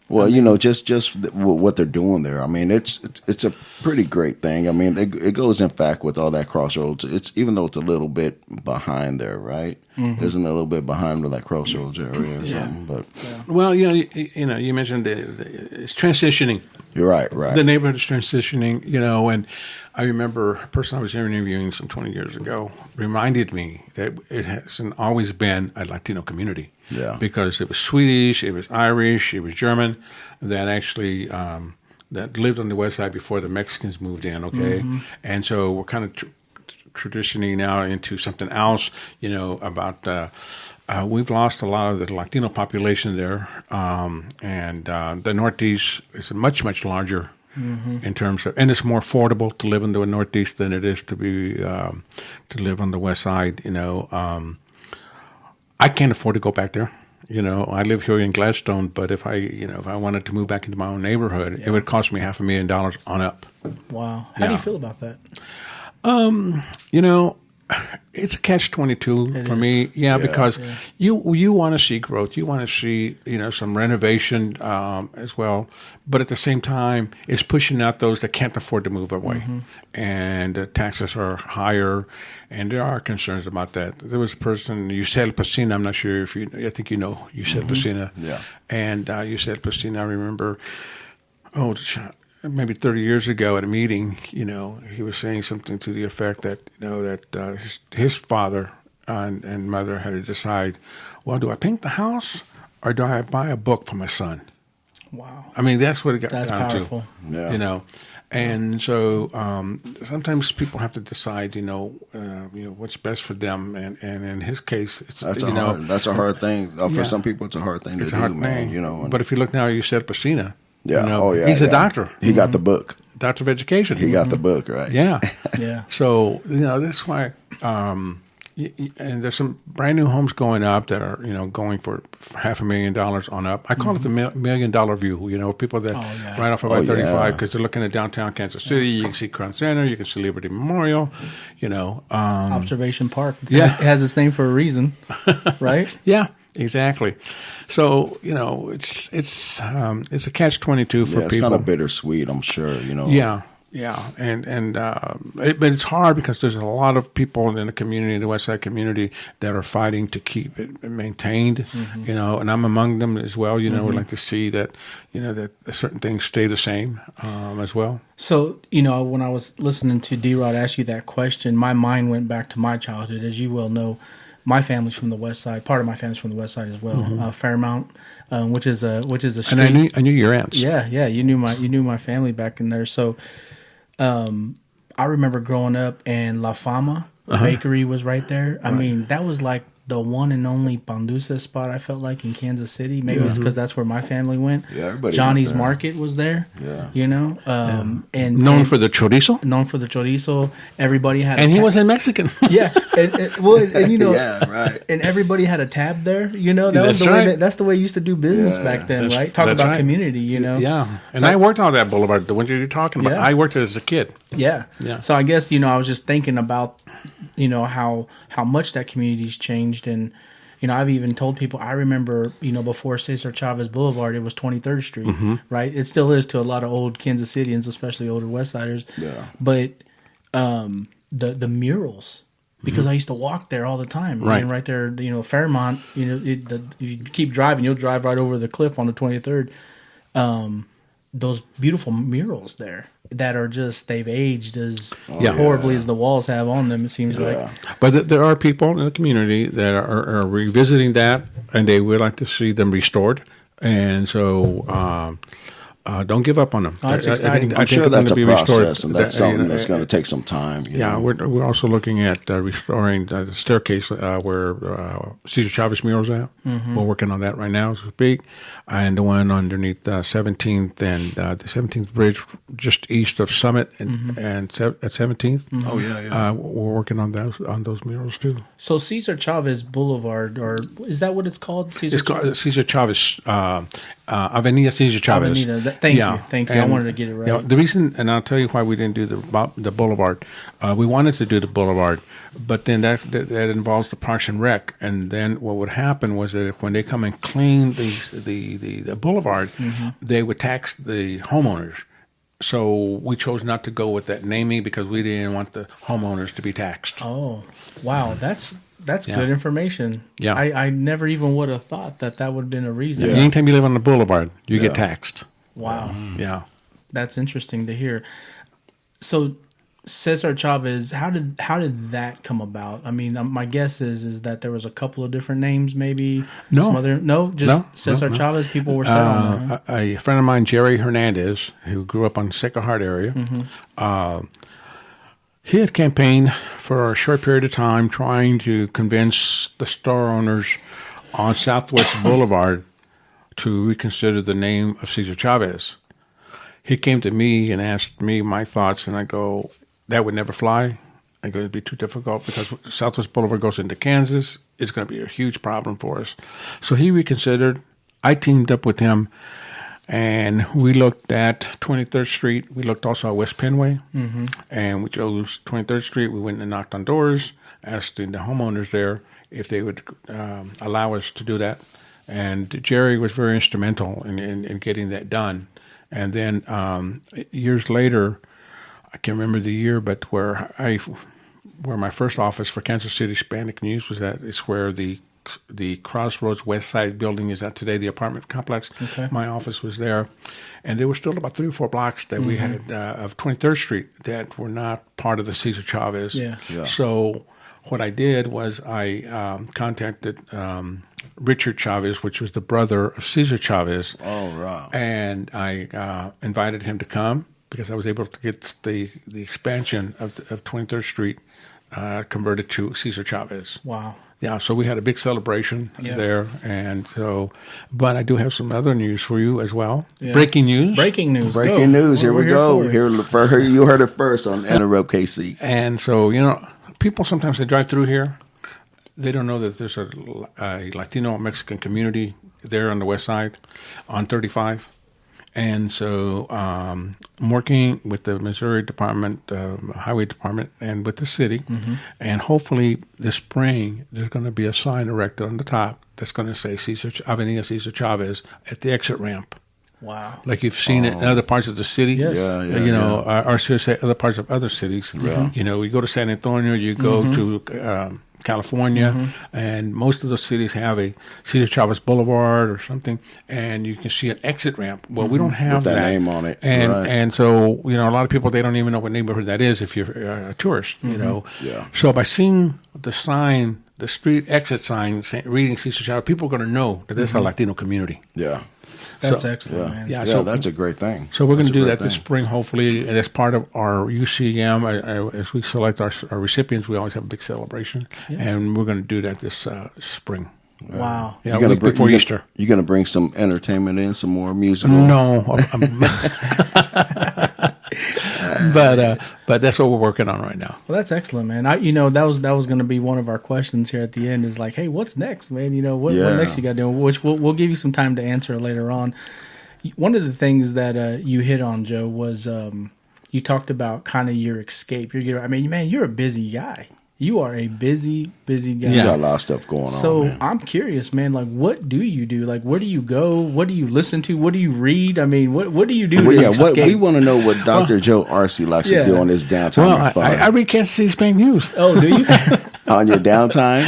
Well, just what they're doing there. I mean, it's a pretty great thing. I mean, it goes in fact with all that crossroads. It's even though it's a little bit behind there, right? Isn't it a little bit behind where that crossroads area or something? But well, you mentioned it's transitioning. You're right. The neighborhood is transitioning, and I remember a person I was interviewing some 20 years ago reminded me that it hasn't always been a Latino community. Yeah. Because it was Swedish, it was Irish, it was German that actually that lived on the West Side before the Mexicans moved in, okay? And so we're kind of transitioning now into something else, about we've lost a lot of the Latino population there, and the Northeast is much, much larger in terms of, and it's more affordable to live in the Northeast than it is to live on the West Side, I can't afford to go back there. I live here in Gladstone, but if I wanted to move back into my own neighborhood, it would cost me $500,000 on up. wow. How do you feel about that? It's a catch-22 for me, because you want to see growth, you want to see some renovation as well, but at the same time, it's pushing out those that can't afford to move away, and the taxes are higher, and there are concerns about that. There was a person, Yusel Pacina, I'm not sure if I think you know Yusel Pacina, and Yusel Pacina, I remember, maybe 30 years ago at a meeting, he was saying something to the effect that, his father and mother had to decide, well, do I paint the house or do I buy a book for my son? Wow. I mean, that's what it got That's down powerful. to, Yeah. And so sometimes people have to decide, what's best for them. And in his case, it's, That's a hard thing. For some people, it's a hard thing to do, man. But if you look now, you said Pacina. Yeah. He's a doctor. He got the book. Doctor of Education. He got the book, right? Yeah. Yeah. So, that's why, and there's some brand new homes going up that are, going for $500,000 on up. I call it the $1 million view, people that right off of I-35 because they're looking at downtown Kansas City. You can see Crown Center. You can see Liberty Memorial, Observation Park. It has its name for a reason, right? Yeah. Exactly. So, it's a catch-22 for people. It's kind of bittersweet, I'm sure, Yeah. But it's hard because there's a lot of people in the community, the West Side community, that are fighting to keep it maintained, and I'm among them as well. We'd like to see that, that certain things stay the same as well. So, when I was listening to D-Rod ask you that question, my mind went back to my childhood. As you well know, my family's from the West Side. Part of my family's from the West Side as well. Fairmount, which is a street. And I knew your aunts. Yeah. You knew my family back in there. So, I remember growing up, and La Fama Bakery was right there. I mean, that was like the one and only pan dulce spot I felt like in Kansas City. Maybe it's because that's where my family went. Yeah, everybody Johnny's went there. Market was there. Yeah. And known for the chorizo. Known for the chorizo. Everybody had, and he wasn't Mexican. Yeah, and yeah, right. And everybody had a tab there. That was the way. That's the way you used to do business back then, right? Talk about community. Yeah. And I worked on that boulevard, the one you're talking about. Yeah. I worked it as a kid. Yeah. So I guess I was just thinking about how much that community's changed, and I've even told people I remember before Cesar Chavez Boulevard it was 23rd Street, right? It still is to a lot of old Kansas Cityans, especially older West Siders. Yeah. But the murals, because I used to walk there all the time, right? And right there, Fairmont, you keep driving, you'll drive right over the cliff on the 23rd. Those beautiful murals there that are just, they've aged as horribly as the walls have on them, it seems like. But there are people in the community that are revisiting that, and they would like to see them restored. And so don't give up on them. Oh, that's exciting. I'm sure that's a process, and that's something that's going to take some time. We're also looking at restoring the staircase where Cesar Chavez mural's at. We're working on that right now as we speak. And the one underneath 17th and the 17th Bridge just east of Summit and at 17th. Oh, yeah. We're working on those murals too. So Cesar Chavez Boulevard, or is that what it's called? It's called Cesar Chavez, Avenida Cesar Chavez. Avenida. Thank you. And, I wanted to get it right. The reason, and I'll tell you why we didn't do the boulevard. We wanted to do the boulevard, but then that involves the Parks and Rec. And then what would happen was that when they come and clean the boulevard, they would tax the homeowners. So we chose not to go with that naming because we didn't want the homeowners to be taxed. Oh, wow. That's good information. Yeah. I never even would have thought that would have been a reason. Yeah. Anytime you live on the boulevard, you get taxed. Wow. Yeah. That's interesting to hear. So Cesar Chavez, how did that come about? I mean, my guess is that there was a couple of different names, maybe. Cesar Chavez. People were set on that. A friend of mine, Jerry Hernandez, who grew up on the Sacred Heart area, he had campaigned for a short period of time trying to convince the store owners on Southwest Boulevard to reconsider the name of Cesar Chavez. He came to me and asked me my thoughts, and I go, that would never fly. I go, it'd be too difficult because Southwest Boulevard goes into Kansas. It's going to be a huge problem for us. So he reconsidered. I teamed up with him, and we looked at 23rd Street. We looked also at West Penway, and we chose 23rd Street. We went and knocked on doors, asking the homeowners there if they would allow us to do that. And Jerry was very instrumental in getting that done. And then years later, I can't remember the year, but where my first office for Kansas City Hispanic News was at, is where the Crossroads Westside building is at today, the apartment complex. Okay. My office was there. And there were still about 3 or 4 blocks that we had of 23rd Street that were not part of the Cesar Chavez. Yeah. So what I did was I contacted Richard Chavez, which was the brother of Cesar Chavez. Oh, wow. And I invited him to come because I was able to get the expansion of 23rd Street converted to Cesar Chavez. Wow. Yeah, so we had a big celebration there, and so. But I do have some other news for you as well. Yeah. Breaking news. Breaking news. Breaking news. Here we go. Here for her. You heard it first on Enterrupt KC. And so people sometimes they drive through here, they don't know that there's a Latino Mexican community there on the west side, on 35. And so I'm working with the Missouri Department, Highway Department, and with the city. And hopefully this spring, there's going to be a sign erected on the top that's going to say Avenida Cesar Chavez at the exit ramp. Wow. Like you've seen it in other parts of the city. Yes. Or should I say other parts of other cities. Yeah. You go to San Antonio, you go to California, and most of those cities have a Cesar Chavez Boulevard or something, and you can see an exit ramp. Well, we don't have with that name on it, and so a lot of people, they don't even know what neighborhood that is if you're a tourist. Yeah. So by seeing the sign, the street exit sign reading Cesar Chavez, people are going to know that there's a Latino community. Yeah. That's excellent, man. Yeah, so that's a great thing. So we're going to do that this spring, hopefully, and as part of our UCM. As we select our recipients, we always have a big celebration, and we're going to do that this spring. Wow. Yeah, week before Easter. You're going to bring some entertainment in, some more musical? No. But that's what we're working on right now. Well, that's excellent, man. That was going to be one of our questions here at the end. Is like, hey, what's next, man? What next you got doing? Which we'll give you some time to answer later on. One of the things that you hit on, Joe, was you talked about kind of your escape. You're a busy guy. You are a busy guy. You got a lot of stuff going on. So I'm curious, man. Like, what do you do? Like, where do you go? What do you listen to? What do you read? I mean, what do you do? To escape? We want to know what Dr. Joe Arce likes to do on his downtime. Well, I read Kansas City Hispanic News. Oh, do you? On your downtime?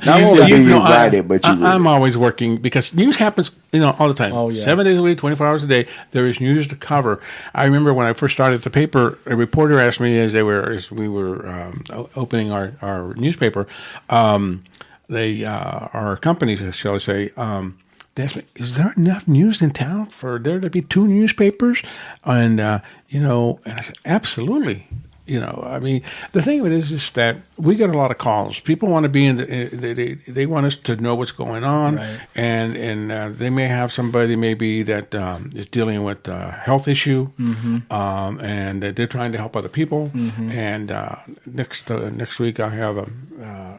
Not only do you write it, but you read I'm always working because news happens, all the time. Oh, yeah. 7 days a week, 24 hours a day. There is news to cover. I remember when I first started the paper, a reporter asked me as we were opening our newspaper, our company, shall I say, they asked me, is there enough news in town for there to be 2 newspapers? And, and I said, absolutely. The thing of it is just that we get a lot of calls. People want to be they want us to know what's going on, right. and they may have somebody maybe that is dealing with a health issue, and that they're trying to help other people. And next week I have a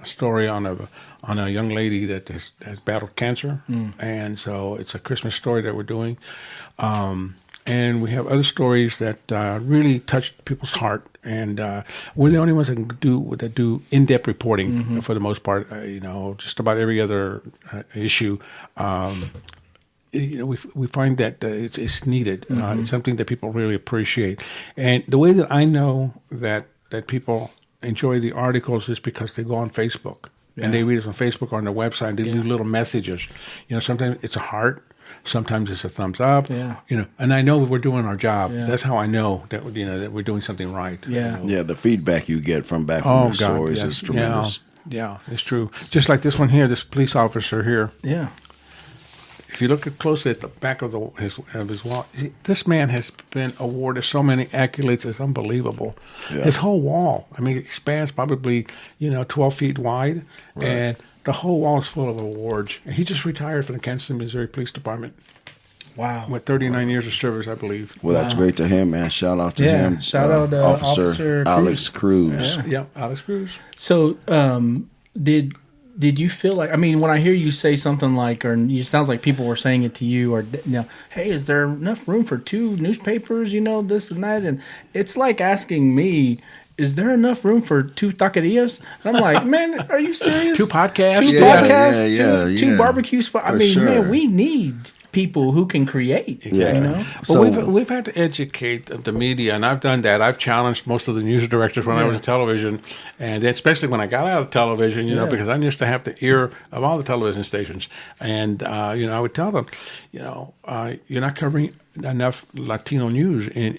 story on a young lady that has battled cancer, and so it's a Christmas story that we're doing. And we have other stories that really touch people's heart, and we're the only ones that do in-depth reporting for the most part. Just about every other issue. We find that it's needed. It's something that people really appreciate, and the way that I know that people enjoy the articles is because they go on Facebook and they read us on Facebook or on their website. They leave little messages. Sometimes it's a heart. Sometimes it's a thumbs up, and I know we're doing our job. Yeah. That's how I know that that we're doing something right. Yeah, yeah. The feedback you get from your stories is tremendous. Yeah, it's true. Just like this one here, this police officer here. Yeah. If you look closely at the back of his wall, this man has been awarded so many accolades. It's unbelievable. Yeah. His whole wall, it expands probably 12 feet wide, and the whole wall is full of awards. And he just retired from the Kansas City, Missouri Police Department. Wow. With 39 years of service, I believe. Well, that's great to him, man. Shout out to him. Shout out to Officer Alex Cruz. Yeah, Alex Cruz. So, did you feel like, when I hear you say something like, it sounds like people were saying it to you, or, hey, is there enough room for 2 newspapers, this and that? And it's like asking me, is there enough room for 2 taquerias? And I'm like, man, are you serious? 2 podcasts. 2 Yeah, podcasts, yeah, two yeah. barbecue spots. I For mean, sure. man, we need people who can create. Yeah. You know, But So- we've had to educate the media, and I've done that. I've challenged most of the news directors when I was in television, and especially when I got out of television, you know, Yeah. because I used to have the ear of all the television stations, and you know, I would tell them, you know, you're not covering enough Latino news in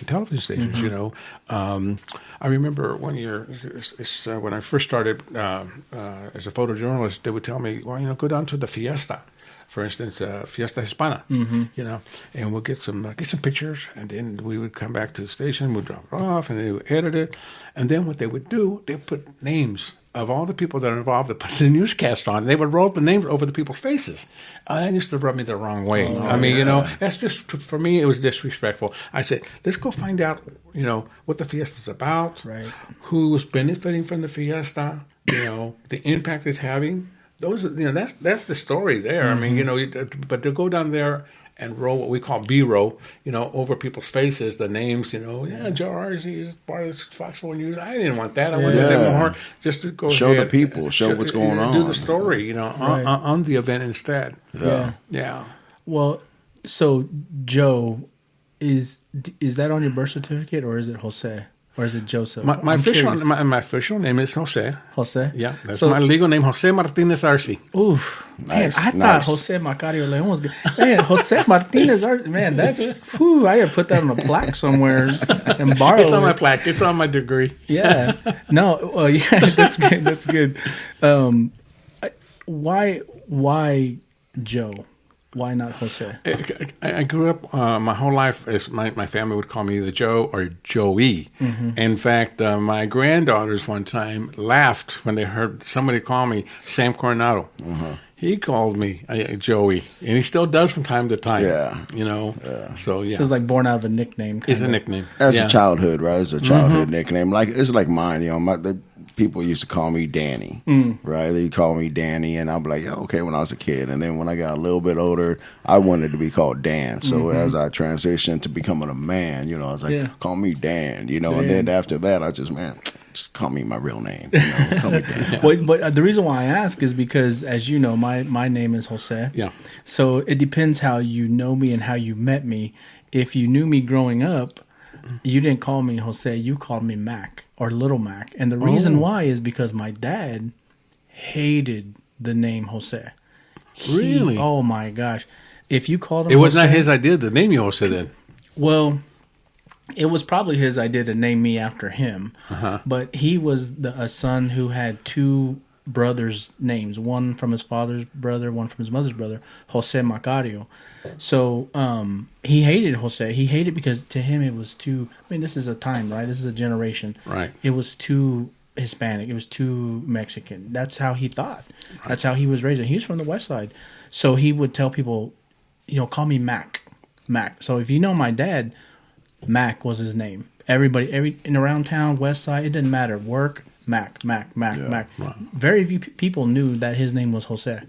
television stations. You know, I remember one year when I first started as a photojournalist, they would tell me, well, you know, go down to the fiesta. For instance, Fiesta Hispana, you know, and we'll get some pictures, and then we would come back to the station, we'd drop it off, and they would edit it, and then what they would do, they put names of all the people that are involved that put the newscast on. They would roll the names over the people's faces. That used to rub me the wrong way. I mean, you know, that's just, for me, it was disrespectful. I said, let's go find out, you know, what the fiesta's about, Right. who's benefiting from the fiesta, you know, the impact it's having. Those, you know, that's the story there. I mean, you know, but to go down there and roll what we call B-roll, you know, over people's faces, the names, you know, Joe Arce is part of Fox 4 News. I didn't want that. I wanted them more just to go Show ahead, the people, show what's going do on. the story, you know, on the event instead. Yeah. Yeah. Well, so Joe, is that on your birth certificate, or is it Jose, or is it Joseph? My I'm official curious. my official name is Jose. Jose. Yeah, that's So- my legal name, Jose Martinez Arce. Oof, man! Nice, I thought nice. Jose Macario Leon was good. Man, Jose Martinez, man, that's whew, I gotta put that on a plaque somewhere and borrow It's on my it. plaque. It's on my degree. Yeah, no, yeah, that's good. That's good. Why Joe? Why not Jose? I grew up my whole life as my family would call me either Joe or Joey. In fact, my granddaughters one time laughed when they heard somebody call me Sam Coronado. He called me Joey, and he still does from time to time. Yeah. You know, so yeah, So it's like born out of a nickname. it's kinda. a nickname. That's Yeah. a childhood, right? It's a childhood nickname. Like it's like mine. You know, the people used to call me Danny, right? They call me Danny, and I'm like, yeah, okay, when I was a kid. And then when I got a little bit older, I wanted to be called Dan. So as I transitioned to becoming a man, you know, I was like, call me Dan. You know, and then after that, I just call me my real name. You know, call me Dan. But the reason why I ask is because, as you know, my name is Jose. Yeah. So it depends how you know me and how you met me. If you knew me growing up, you didn't call me Jose. You called me Mac or Little Mac. And the reason why is because my dad hated the name Jose. Really? Oh, my gosh. If you called him It was not Jose- his idea to name you Jose then. Well, it was probably his idea to name me after him. But he was a son who had 2 brothers' names, one from his father's brother, one from his mother's brother, Jose Macario. So he hated Jose. He hated because to him it was too, I mean, this is a time, right? This is a generation. Right. It was too Hispanic. It was too Mexican. That's how he thought. That's how he was raised. And he was from the west side. So he would tell people, you know, call me Mac. Mac. So if you know my dad, Mac was his name. Everybody, in around town, west side, it didn't matter. Work, Mac. Wow. Very few people knew that his name was Jose.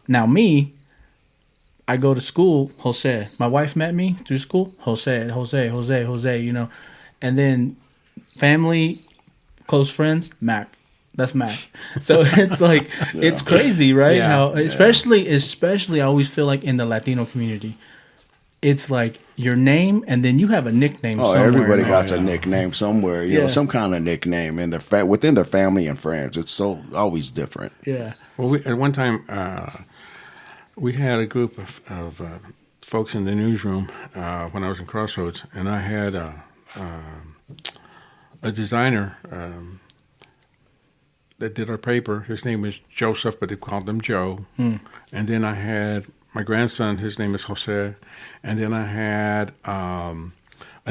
Now me, I go to school, Jose. My wife met me through school, Jose, you know. And then family, close friends, Mac. That's Mac. So it's like, it's crazy, right? Yeah. How, especially, I always feel like in the Latino community, it's like your name and then you have a nickname Oh, somewhere. everybody got a nickname somewhere. You know, Yeah. some kind of nickname in their within their family and friends. It's so always different. Yeah. Well, at one time, we had a group of folks in the newsroom when I was in Crossroads, and I had a designer that did our paper. His name was Joseph, but they called him Joe. And then I had my grandson. His name is Jose. And then I had an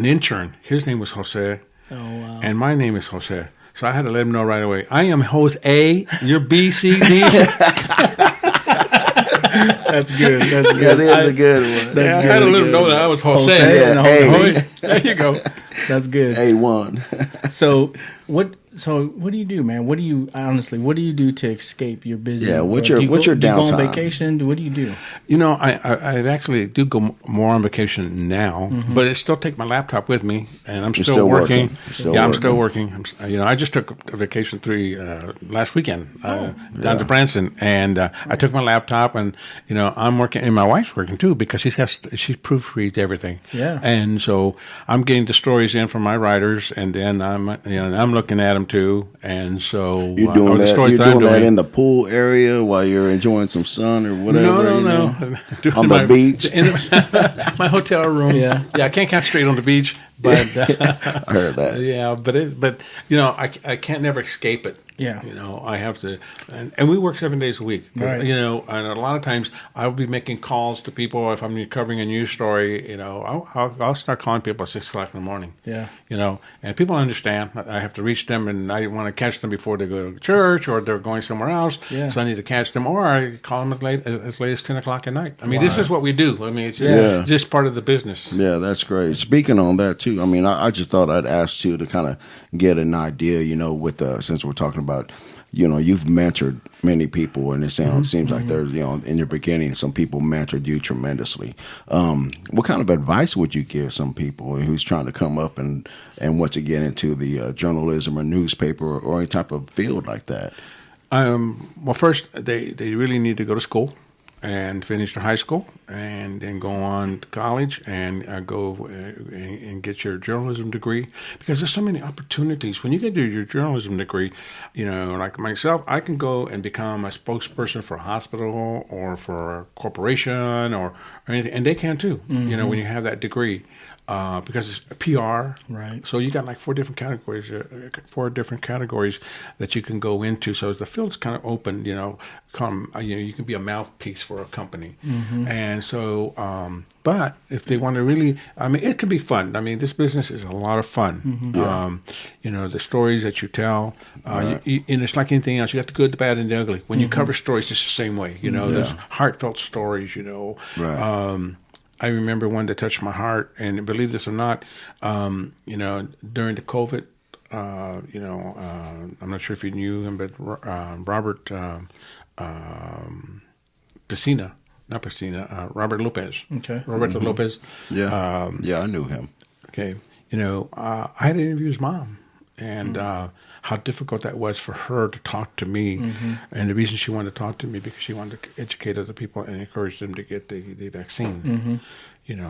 intern. His name was Jose. Oh, wow. And my name is Jose. So I had to let him know right away. I am Jose. You're B, C, D. That's good. That's That good. is a good one. Yeah, I had to let him know that I was Jose. Jose and Yeah, hey. There you go. That's good. A1. So what? So what do you do, man? What do you to escape your busy? Yeah, what's do your you go, downtime? Do you go on vacation? What do you do? You know, I actually do go more on vacation now, but I still take my laptop with me, and I'm still working. I'm still working. I just took a vacation last weekend down to Branson, and I took my laptop, and I'm working, and my wife's working too because she proofreads everything. Yeah, and so I'm getting the stories in from my writers, and then I'm looking at them too, and so you're doing that. You're doing that in the pool area while you're enjoying some sun or whatever. No. On the beach, in my hotel room. Yeah. I can't concentrate on the beach, but I heard that. Yeah, but I can't never escape it. Yeah. I have to, and we work 7 days a week. Right. And a lot of times I will be making calls to people if I'm covering a news story. I'll start calling people at 6:00 in the morning. Yeah. And people understand. I have to reach them, and I want to catch them before they go to church or they're going somewhere else. Yeah. So I need to catch them, or I call them as late as 10 o'clock at night. I mean, this is what we do. I mean, it's just part of the business. Yeah, that's great. Speaking on that too, I mean, I just thought I'd ask you to kind of get an idea, with since we're talking about, you've mentored many people, and it seems like there's, in your beginning, some people mentored you tremendously. What kind of advice would you give some people who's trying to come up and want to get into the journalism or newspaper or any type of field like that? Well, first, they really need to go to school and finish their high school, and then go on to college and go and get your journalism degree, because there's so many opportunities when you get your journalism degree. Like myself, I can go and become a spokesperson for a hospital or for a corporation or anything, and they can too. When you have that degree. Because it's PR, right? So you got like four different categories that you can go into. So the field's kind of open. You can be a mouthpiece for a company, and so. But if they want to really, it can be fun. This business is a lot of fun. The stories that you tell, and it's like anything else. You got the good, the bad, and the ugly. When you cover stories, it's the same way. There's heartfelt stories. Right. I remember one that touched my heart, and believe this or not, during the COVID, I'm not sure if you knew him, but Robert Robert Lopez. Okay. Roberto Lopez. Yeah. I knew him. Okay. I had to interview his mom, and how difficult that was for her to talk to me. And the reason she wanted to talk to me because she wanted to educate other people and encourage them to get the vaccine.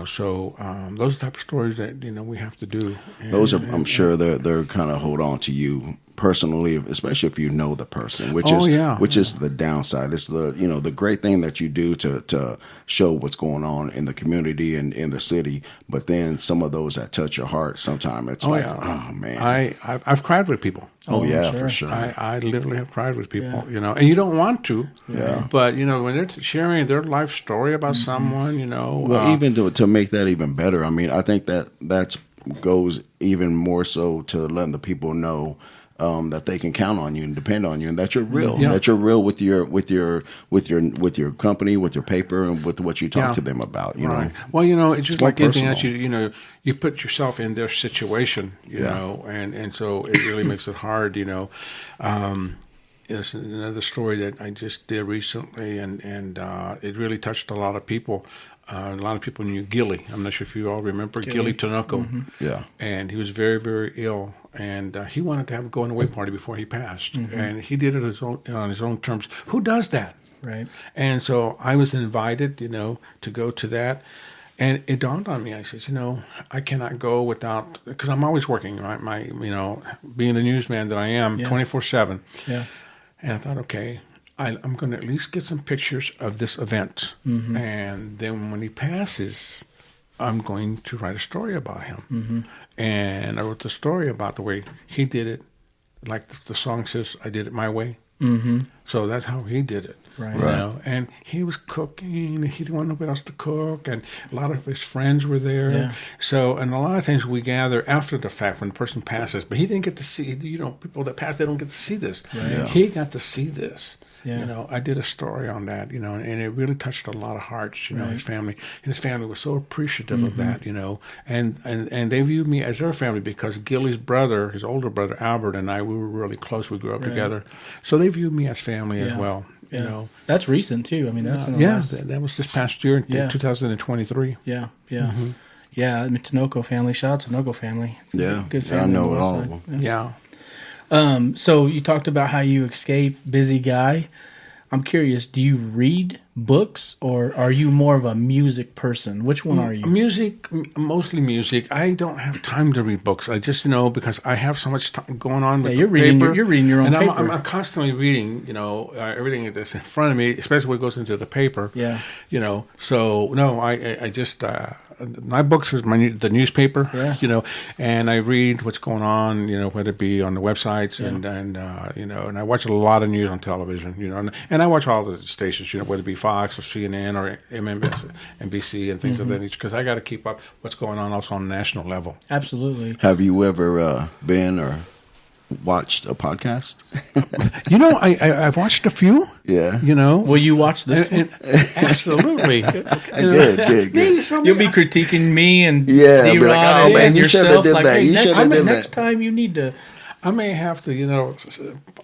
So those are the type of stories that we have to do. Those are, I'm sure, they're kind of hold on to you personally, especially if you know the person, which is the downside. It's the great thing that you do to show what's going on in the community and in the city. But then some of those that touch your heart, sometimes it's oh man, I've cried with people. Oh yeah, sure. for sure. I literally have cried with people, and you don't want to. Yeah. But when they're sharing their life story about someone, Well, even to make that even better, I think that goes even more so to letting the people know that they can count on you and depend on you, and that you're real. Yeah. That you're real with your company, with your paper, and with what you talk to them about. Right. Well, it's just like anything else. personal. You put yourself in their situation. And so it really makes it hard. There's another story that I just did recently, and it really touched a lot of people. A lot of people knew Gilly. I'm not sure if you all remember Gilly Tinoco. Yeah. And he was very, very ill. And he wanted to have a going-away party before he passed. And he did it on his own terms. Who does that? Right. And so I was invited, to go to that. And it dawned on me. I said, I cannot go without, because I'm always working, right? Being the newsman that I am, 24/7. Yeah. And I thought, okay, I'm going to at least get some pictures of this event. And then when he passes, I'm going to write a story about him. And I wrote the story about the way he did it. Like the song says, I did it my way. So that's how he did it. Right. And he was cooking, and he didn't want nobody else to cook, and a lot of his friends were there. Yeah. So, and a lot of times we gather after the fact when the person passes, but he didn't get to see, people that pass, they don't get to see this. Right. Yeah. He got to see this. Yeah. You know, I did a story on that, you know, and it really touched a lot of hearts, you know, his family. And his family was so appreciative of that, you know. And they viewed me as their family because Gilly's brother, his older brother, Albert, and I, we were really close. We grew up together. So they viewed me as family as well, you know. That's recent, too. I mean, that's in the last... that was this past year, 2023. Yeah, yeah. Yeah, the Tinoco family. Shout out to Tinoco family. It's a good family. I know on it the all west of side. them. Yeah. So you talked about how you escape, busy guy. I'm curious, do you read books or are you more of a music person? Which one are you? Music, mostly music. I don't have time to read books. I just, you know, because I have so much time going on with you're the reading paper. You're reading your own and paper. I'm constantly reading, you know, everything that's in front of me, especially when it goes into the paper. Yeah. You know, so, no, I just... my books is the newspaper, you know, and I read what's going on, you know, whether it be on the websites and you know, and I watch a lot of news on television, you know, and I watch all the stations, you know, whether it be Fox or CNN or NBC and things of that nature, because I got to keep up what's going on also on the national level. Absolutely. Have you ever been or watched a podcast? You know, I've watched a few. Yeah. You know. Will you watch this one? Absolutely. Good. You'll be critiquing me and Yeah, D-Rod be like, oh, and man, you should have yourself. did Like, that. hey, You should have did next that. time you need to... I may have to, you know,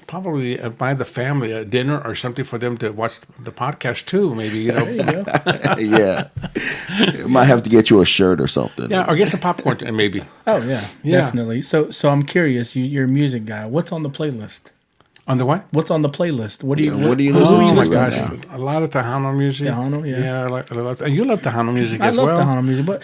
probably buy the family a dinner or something for them to watch the podcast too. Maybe, you know. There you go. Yeah. Might have to get you a shirt or something. Yeah, or get some popcorn, maybe. Oh yeah, definitely. So I'm curious. You're a music guy. What's on the playlist? On the what? What's on the playlist? What do you listen to Oh my right gosh, now? a lot of Tejano music. Tejano, yeah. Yeah, I love, and you love Tejano music I as love well. Tejano music, but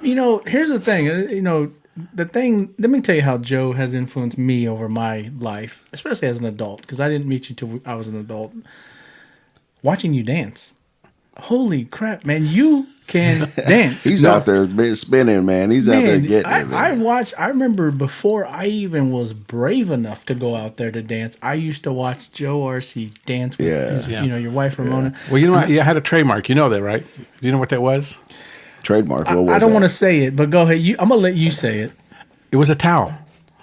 you know, here's the thing. You know, the thing. Let me tell you how Joe has influenced me over my life, especially as an adult, because I didn't meet you till I was an adult. Watching you dance, holy crap, man! You can dance. He's out there spinning, man. He's out there getting it, man. I remember before I even was brave enough to go out there to dance, I used to watch Joe Arce dance with you know, your wife Ramona. Well, you know what? You had a trademark. You know that, right? Do you know what that was? Trademark. What was I don't that? want to say it, but go ahead. I'm gonna let you say it. It was a towel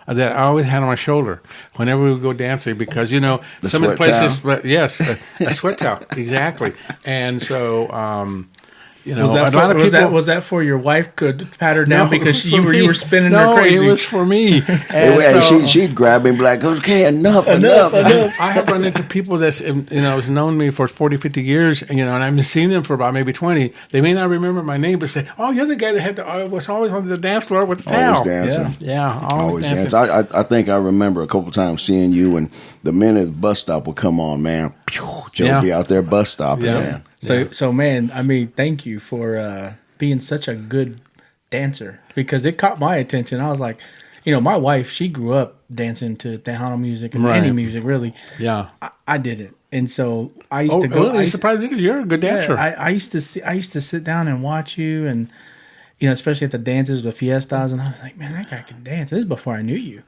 that I always had on my shoulder whenever we would go dancing because, you know, some of the sweat places, but yes, a sweat towel, exactly. And so, you know, Was that for your wife could pat her down because you were spinning her crazy? No, it was for me. And so, she'd grab me and be like, okay, enough. I have run into people that's, you know, has known me for 40, 50 years, and, you know, and I've been seeing them for about maybe 20. They may not remember my name, but say, oh, you're the guy that was always on the dance floor with the towel. Always dancing. Yeah, always dancing. Dance. I think I remember a couple times seeing you, and the minute the bus stop would come on, man, Joe would be out there bus stopping, man. So man, I mean, thank you for being such a good dancer because it caught my attention. I was like, you know, my wife, she grew up dancing to Tejano music and any music, really. Yeah, I did it, and so I used to go. Really surprised me because you're a good dancer. Yeah, I used to sit down and watch you, and you know, especially at the dances, the fiestas, and I was like, man, that guy can dance. This is before I knew you.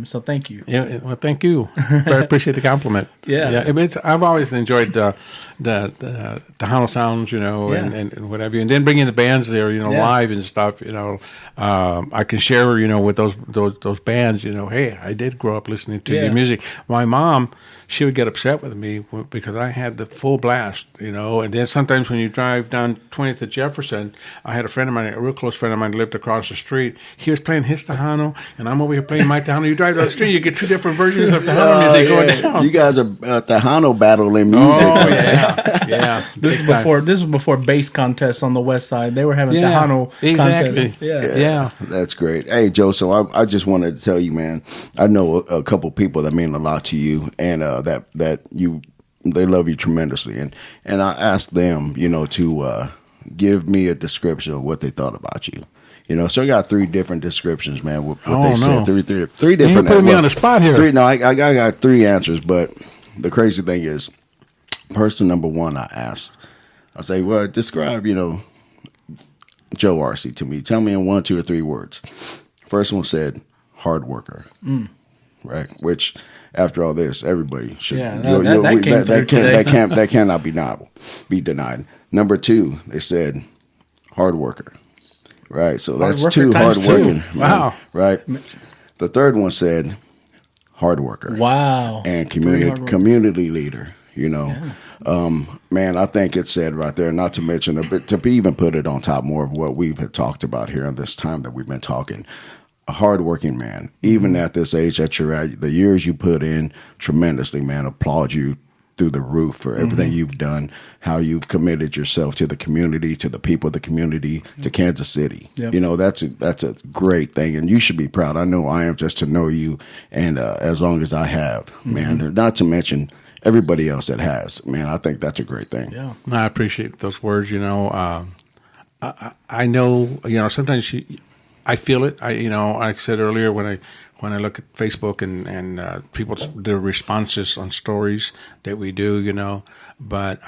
So thank you. Yeah, well, thank you. I appreciate the compliment. Yeah. I've always enjoyed the Tejano sounds, you know, and whatever. And then bringing the bands there, you know, live and stuff, you know. I can share, you know, with those bands, you know, hey, I did grow up listening to your music. My mom, she would get upset with me because I had the full blast, you know. And then sometimes when you drive down 20th and Jefferson, I had a friend of mine, a real close friend of mine, lived across the street. He was playing his Tejano, and I'm over here playing my Tejano. You drive down the street, you get two different versions of Tejano music going down. You guys are Tejano battling music. Oh yeah. This was before bass contests on the west side. They were having Tejano contests. Yeah. That's great. Hey, Joe, so I just wanted to tell you, man, I know a couple people that mean a lot to you, and they love you tremendously. And I asked them, you know, to give me a description of what they thought about you. You know, so I got 3 different descriptions, man. What they said, three different. You're putting me on the spot here. I got 3 answers, but the crazy thing is, person number 1, I asked. I say, well, describe, you know, Joe Arce to me. Tell me in 1, 2, or 3 words. First one said, hard worker. Right, which after all this, everybody should. Yeah, that cannot be denied. Number 2, they said, hard worker. Right, so that's 2 hard working. Wow. Right. The third one said, hard worker. Wow. And Three hard workers. community leader, you know. Man, I think it's said right there, not to mention, to even put it on top more of what we've talked about here in this time that we've been talking. A hardworking man, even at this age that you're at, the years you put in tremendously, man, applaud you through the roof for everything you've done, how you've committed yourself to the community, to the people of the community, to Kansas City. Yep. You know, that's a great thing, and you should be proud. I know I am, just to know you, and as long as I have, man, not to mention everybody else that has, man, I think that's a great thing. Yeah. I appreciate those words. You know, I know. You know, sometimes I feel it. Like I said earlier, when I look at Facebook and people's their responses on stories that we do, you know, but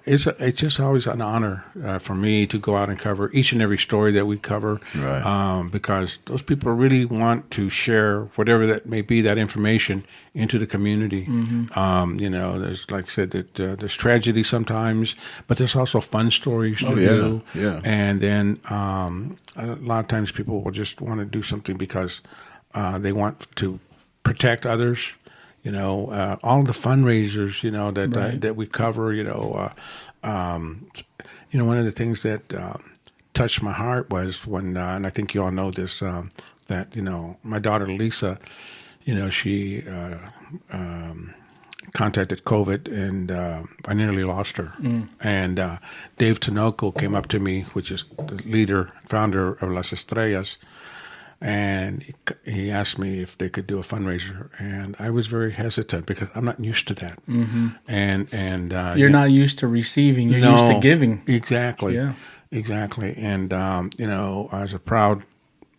it's just always an honor for me to go out and cover each and every story that we cover, Right. Because those people really want to share whatever that may be, that information into the community. You know, there's, like I said, that there's tragedy sometimes, but there's also fun stories to do. Yeah. And then a lot of times people will just want to do something because they want to protect others. You know, all the fundraisers, you know, that we cover, you know, one of the things that touched my heart was when, and I think you all know this, that, you know, my daughter Lisa, you know, she contacted COVID, and I nearly lost her. And Dave Tinoco came up to me, which is the founder of Las Estrellas, and he asked me if they could do a fundraiser, and I was very hesitant because I'm not used to that. And You're not used to receiving. You're used to giving. Exactly. Yeah. Exactly. And you know, as a proud,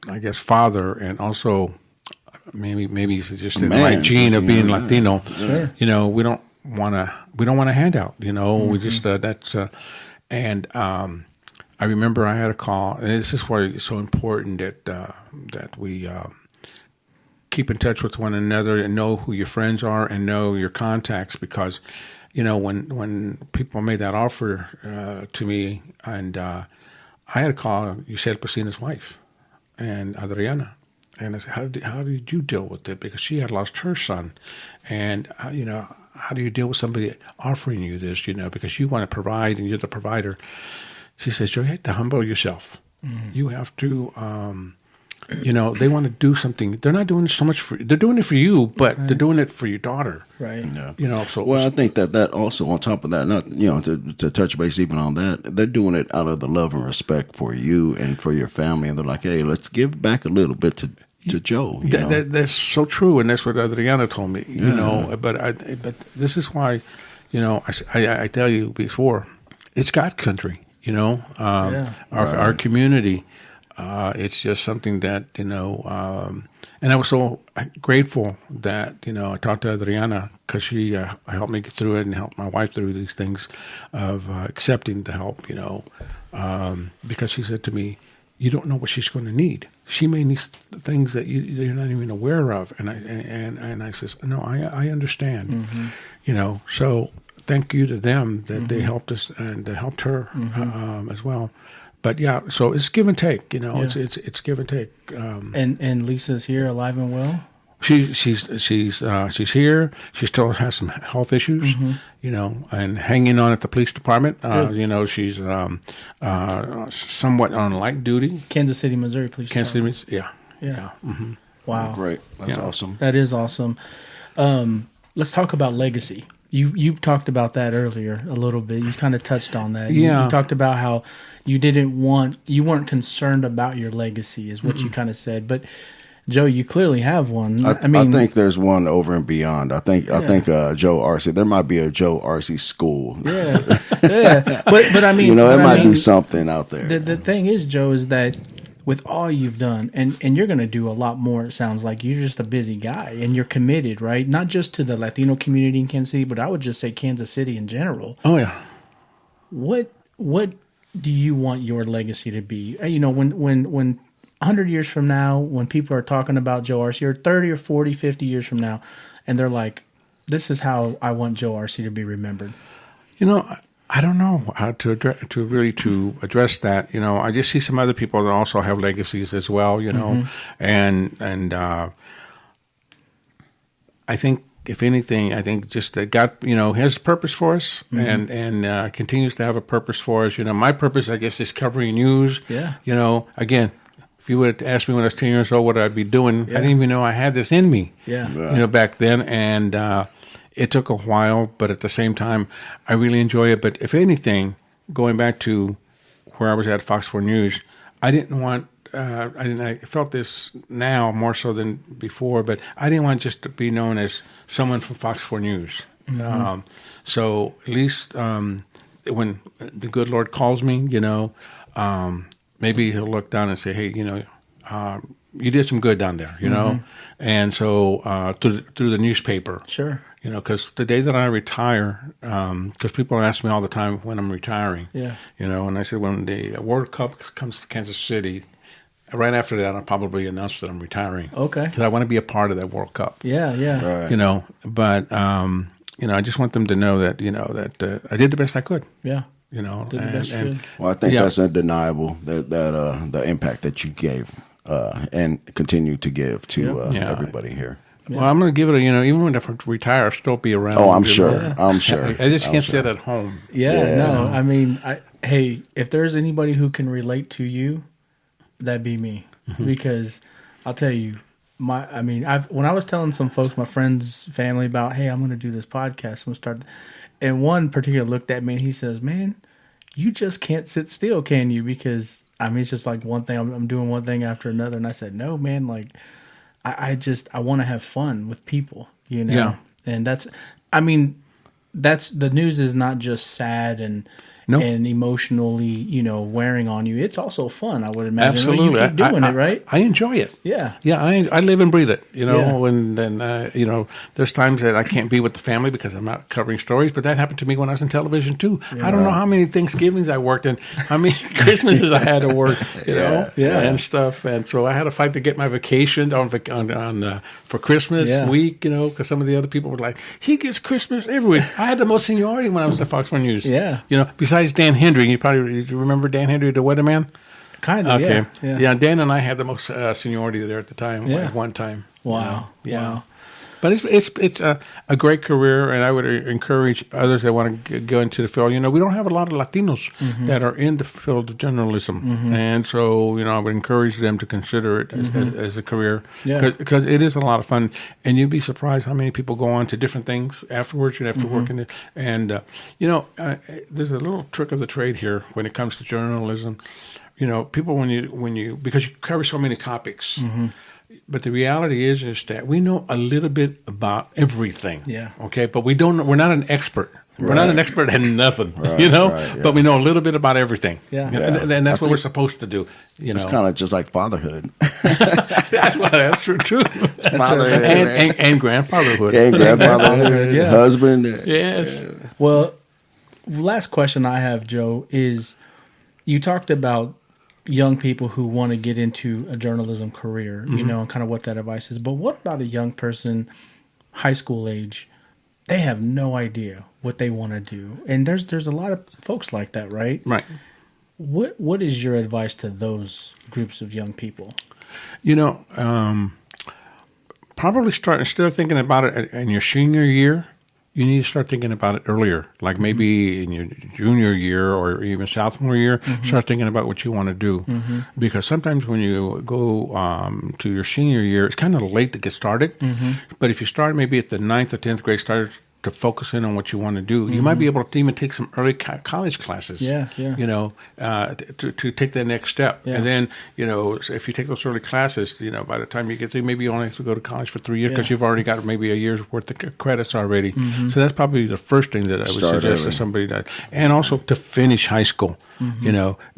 I guess, father, and also maybe it's just in my gene of being Latino. Sure. You know, we don't want a handout. You know, we just and I remember I had a call, and this is why it's so important that we keep in touch with one another and know who your friends are and know your contacts, because, you know, when people made that offer to me, and I had a call, Yusel Pacina's wife, and Adriana, and I said, how did you deal with it? Because she had lost her son, and you know, how do you deal with somebody offering you this? You know, because you want to provide and you're the provider. She says, you have to humble yourself. You have to, you know, they want to do something. They're not doing so much they're doing it for you, but they're doing it for your daughter. Right. Yeah. You know, so. Well, I think that also, on top of that, not, you know, to touch base even on that, they're doing it out of the love and respect for you and for your family. And they're like, hey, let's give back a little bit to Joe. You know? That's so true, and that's what Adriana told me. You know, but this is why, you know, I tell you before, it's God country. You know, our community. It's just something that, you know, and I was so grateful that, you know, I talked to Adriana, because she helped me get through it and helped my wife through these things of accepting the help, you know, because she said to me, you don't know what she's going to need. She may need things that you're not even aware of. And I says, no, I understand, you know, so thank you to them that they helped us and helped her as well. But yeah, so it's give and take, you know. Yeah. It's give and take. And Lisa's here, alive and well. She's here. She still has some health issues, you know, and hanging on at the police department. You know, she's somewhat on light duty. Kansas City, Missouri Police Department. Kansas City, yeah. Wow, great. That's awesome. That is awesome. Let's talk about legacy. You talked about that earlier a little bit. You kind of touched on that. You talked about how you weren't concerned about your legacy, is what you kind of said. But Joe, you clearly have one. I think there's one over and beyond. I think Joe Arce. There might be a Joe Arce school. Yeah. But I mean, you know, there might be something out there. The thing is, Joe, is that with all you've done, and you're going to do a lot more, it sounds like. You're just a busy guy, and you're committed, right? Not just to the Latino community in Kansas City, but I would just say Kansas City in general. Oh, yeah. What do you want your legacy to be? You know, when 100 years from now, when people are talking about Joe Arce, or 30 or 40, 50 years from now, and they're like, this is how I want Joe Arce to be remembered. You know, I don't know how to address that. You know, I just see some other people that also have legacies as well. You know, and I think, if anything, I think just that God, has a purpose for us, and continues to have a purpose for us. My purpose, I guess, is covering news. Yeah. Again, if you would have asked me when I was 10 years old what I'd be doing, I didn't even know I had this in me. Yeah. Back then, and it took a while, but at the same time, I really enjoy it. But if anything, going back to where I was at Fox 4 News, I didn't want. I felt this now more so than before, but I didn't want just to be known as someone from Fox 4 News. So at least when the good Lord calls me, maybe He'll look down and say, "Hey, you did some good down there," And so through the newspaper, Sure. Because the day that I retire, because people ask me all the time when I'm retiring, and I said when the World Cup comes to Kansas City. Right after that, I'll probably announce that I'm retiring. Okay. Because I want to be a part of that World Cup. Yeah. Right. But I just want them to know that that I did the best I could. Yeah. Did the best you could. Well, I think that's undeniable that the impact that you gave and continue to give to everybody here. Well, I'm going to give it even when I retire, I'll still be around. Oh, I'm sure. I'm sure. I just can't sit at home. No. I mean, hey, if there's anybody who can relate to you, that'd be me, because I'll tell you, when I was telling some folks, my friends, family, about, hey, I'm going to do this podcast, I'm going to start, and one particular looked at me and he says, "Man, you just can't sit still, can you?" Because it's just like one thing, I'm doing one thing after another, and I said, "No, man, like I want to have fun with people, and that's the news is not just sad and." Nope. And emotionally, wearing on you. It's also fun, I would imagine. Absolutely. You keep doing it, right? I enjoy it. Yeah. Yeah, I live and breathe it, and then, there's times that I can't be with the family because I'm not covering stories, but that happened to me when I was in television too. I don't know how many Thanksgivings I worked and how many Christmases I had to work, and stuff. And so I had to fight to get my vacation for Christmas week, because some of the other people were like, he gets Christmas every week. I had the most seniority when I was at Fox 1 News. Yeah. Besides Dan Hendry, you probably remember Dan Hendry, the weatherman? Kind of, okay. Yeah. Dan and I had the most seniority there at the time, at one time. Wow. Wow. But it's a great career, and I would encourage others that want to go into the field. We don't have a lot of Latinos that are in the field of journalism, and so I would encourage them to consider it as a career, because it is a lot of fun, and you'd be surprised how many people go on to different things afterwards. After working it, and there's a little trick of the trade here when it comes to journalism. People when you because you cover so many topics. But the reality is that we know a little bit about everything. Yeah. Okay, but we don't. We're not an expert. We're not an expert at nothing. But we know a little bit about everything. Yeah. And that's what we're supposed to do. It's kind of just like fatherhood. That's true too. Fatherhood and grandfatherhood. And grandfatherhood. Husband. Yes. Well, last question I have, Joe, is you talked about young people who want to get into a journalism career, and kind of what that advice is. But what about a young person, high school age? They have no idea what they want to do. And there's a lot of folks like that, right? Right. What is your advice to those groups of young people? Probably start, instead of thinking about it in your senior year, you need to start thinking about it earlier, like maybe in your junior year or even sophomore year. Start thinking about what you want to do, because sometimes when you go to your senior year, it's kind of late to get started. But if you start maybe at the 9th or 10th grade, start to focus in on what you want to do. You might be able to even take some early college classes. To take that next step. And then if you take those early classes, by the time you get there, maybe you only have to go to college for 3 years because you've already got maybe a year's worth of credits already. So that's probably the first thing that I would suggest to somebody that, and also to finish high school.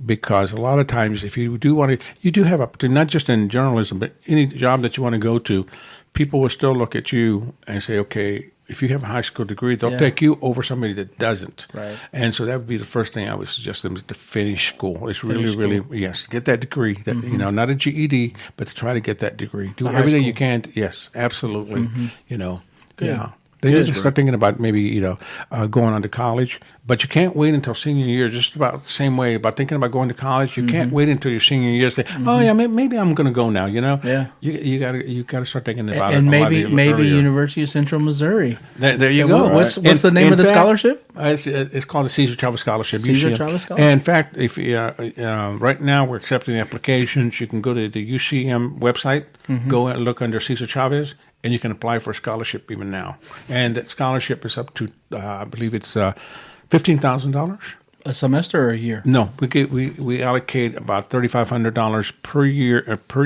Because a lot of times if you do want to, you do have opportunity, not just in journalism, but any job that you want to go to, people will still look at you and say, okay, if you have a high school degree, they'll take you over somebody that doesn't. Right. And so that would be the first thing I would suggest them to finish school. It's really, yes, get that degree. That, not a GED, but to try to get that degree. Do everything you can. Yes, absolutely. Good. Yeah. They Good. need to start thinking about maybe going on to college, but you can't wait until senior year. Just about the same way about thinking about going to college. You can't wait until your senior year. Say, oh yeah, maybe I'm going to go now. Yeah. You got to start thinking about it. And a lot maybe earlier. University of Central Missouri. There you Yeah, go. what's the name of the scholarship? It's called the Cesar Chavez Scholarship. Cesar UCM. Chavez Scholarship? And in fact, if right now we're accepting applications, you can go to the UCM website, go and look under Cesar Chavez, and you can apply for a scholarship even now. And that scholarship is up to, I believe it's $15,000. A semester or a year? No, we allocate about $3,500 per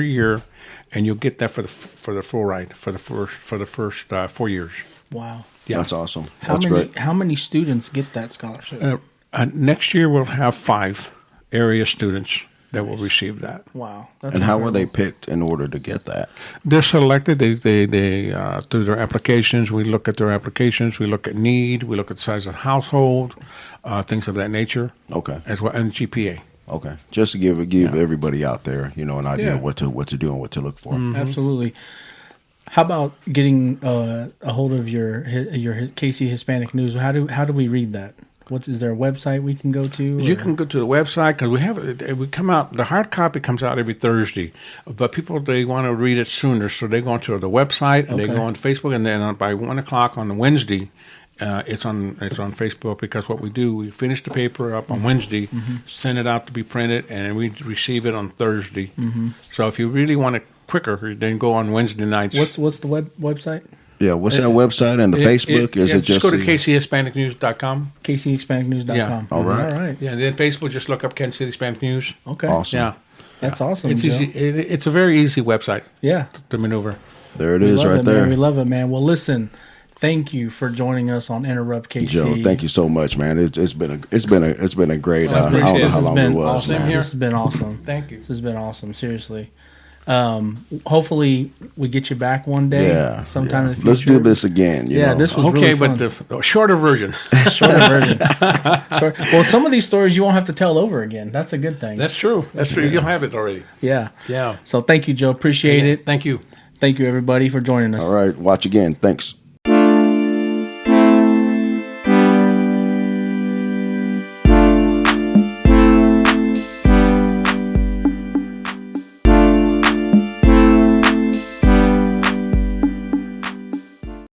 year, and you'll get that for the full ride for the first 4 years. Wow. Yeah. That's awesome. How That's many great. How many students get that scholarship? Next year we'll have 5 area students that will receive that. Wow. That's And how were they incredible. picked in order to get that? They're selected. They through their applications. We look at their applications. We look at need. We look at the size of the household, things of that nature. Okay. As well, and GPA. Okay. Just to give everybody out there, an idea Yeah. of what to do and what to look for. Absolutely. How about getting a hold of your KC Hispanic News? How do we read that? Is there a website we can go to? You can go to the website because we come out. The hard copy comes out every Thursday, but people they want to read it sooner, so they go onto the website and they go on Facebook, and then by 1:00 on Wednesday, it's on Facebook because what we do, we finish the paper up on Wednesday, send it out to be printed, and we receive it on Thursday. So if you really want it quicker, then go on Wednesday nights. What's the website? Yeah. What's that website and the Facebook? Is it just go to kchispanicnews.com? KCHispanicNews.com. Yeah. All right. All right. Yeah, and then Facebook, just look up Kansas City Hispanic News. Okay. Awesome? Yeah. That's awesome, It's Joe. easy. It's a very easy website Yeah. to maneuver. There it We is, love right it, there. Man. We love it, man. Well, listen, thank you for joining us on Interrupt KC. Joe, thank you so much, man. It's been a great. I don't know appreciate it. how This has long been it was, awesome. man. This has been awesome. Thank you. This has been awesome. Seriously. Hopefully we get you back one day. Yeah. Sometime yeah. in the future. Let's do this again. you Yeah, know. this was Okay, really fun. but the shorter version. Shorter version. Well, some of these stories you won't have to tell over again. That's a good thing. That's true. That's true. You'll have it already. Yeah. Yeah. So thank you, Joe. Appreciate it. Thank you. Thank you, everybody, for joining us. All right. Watch again. Thanks.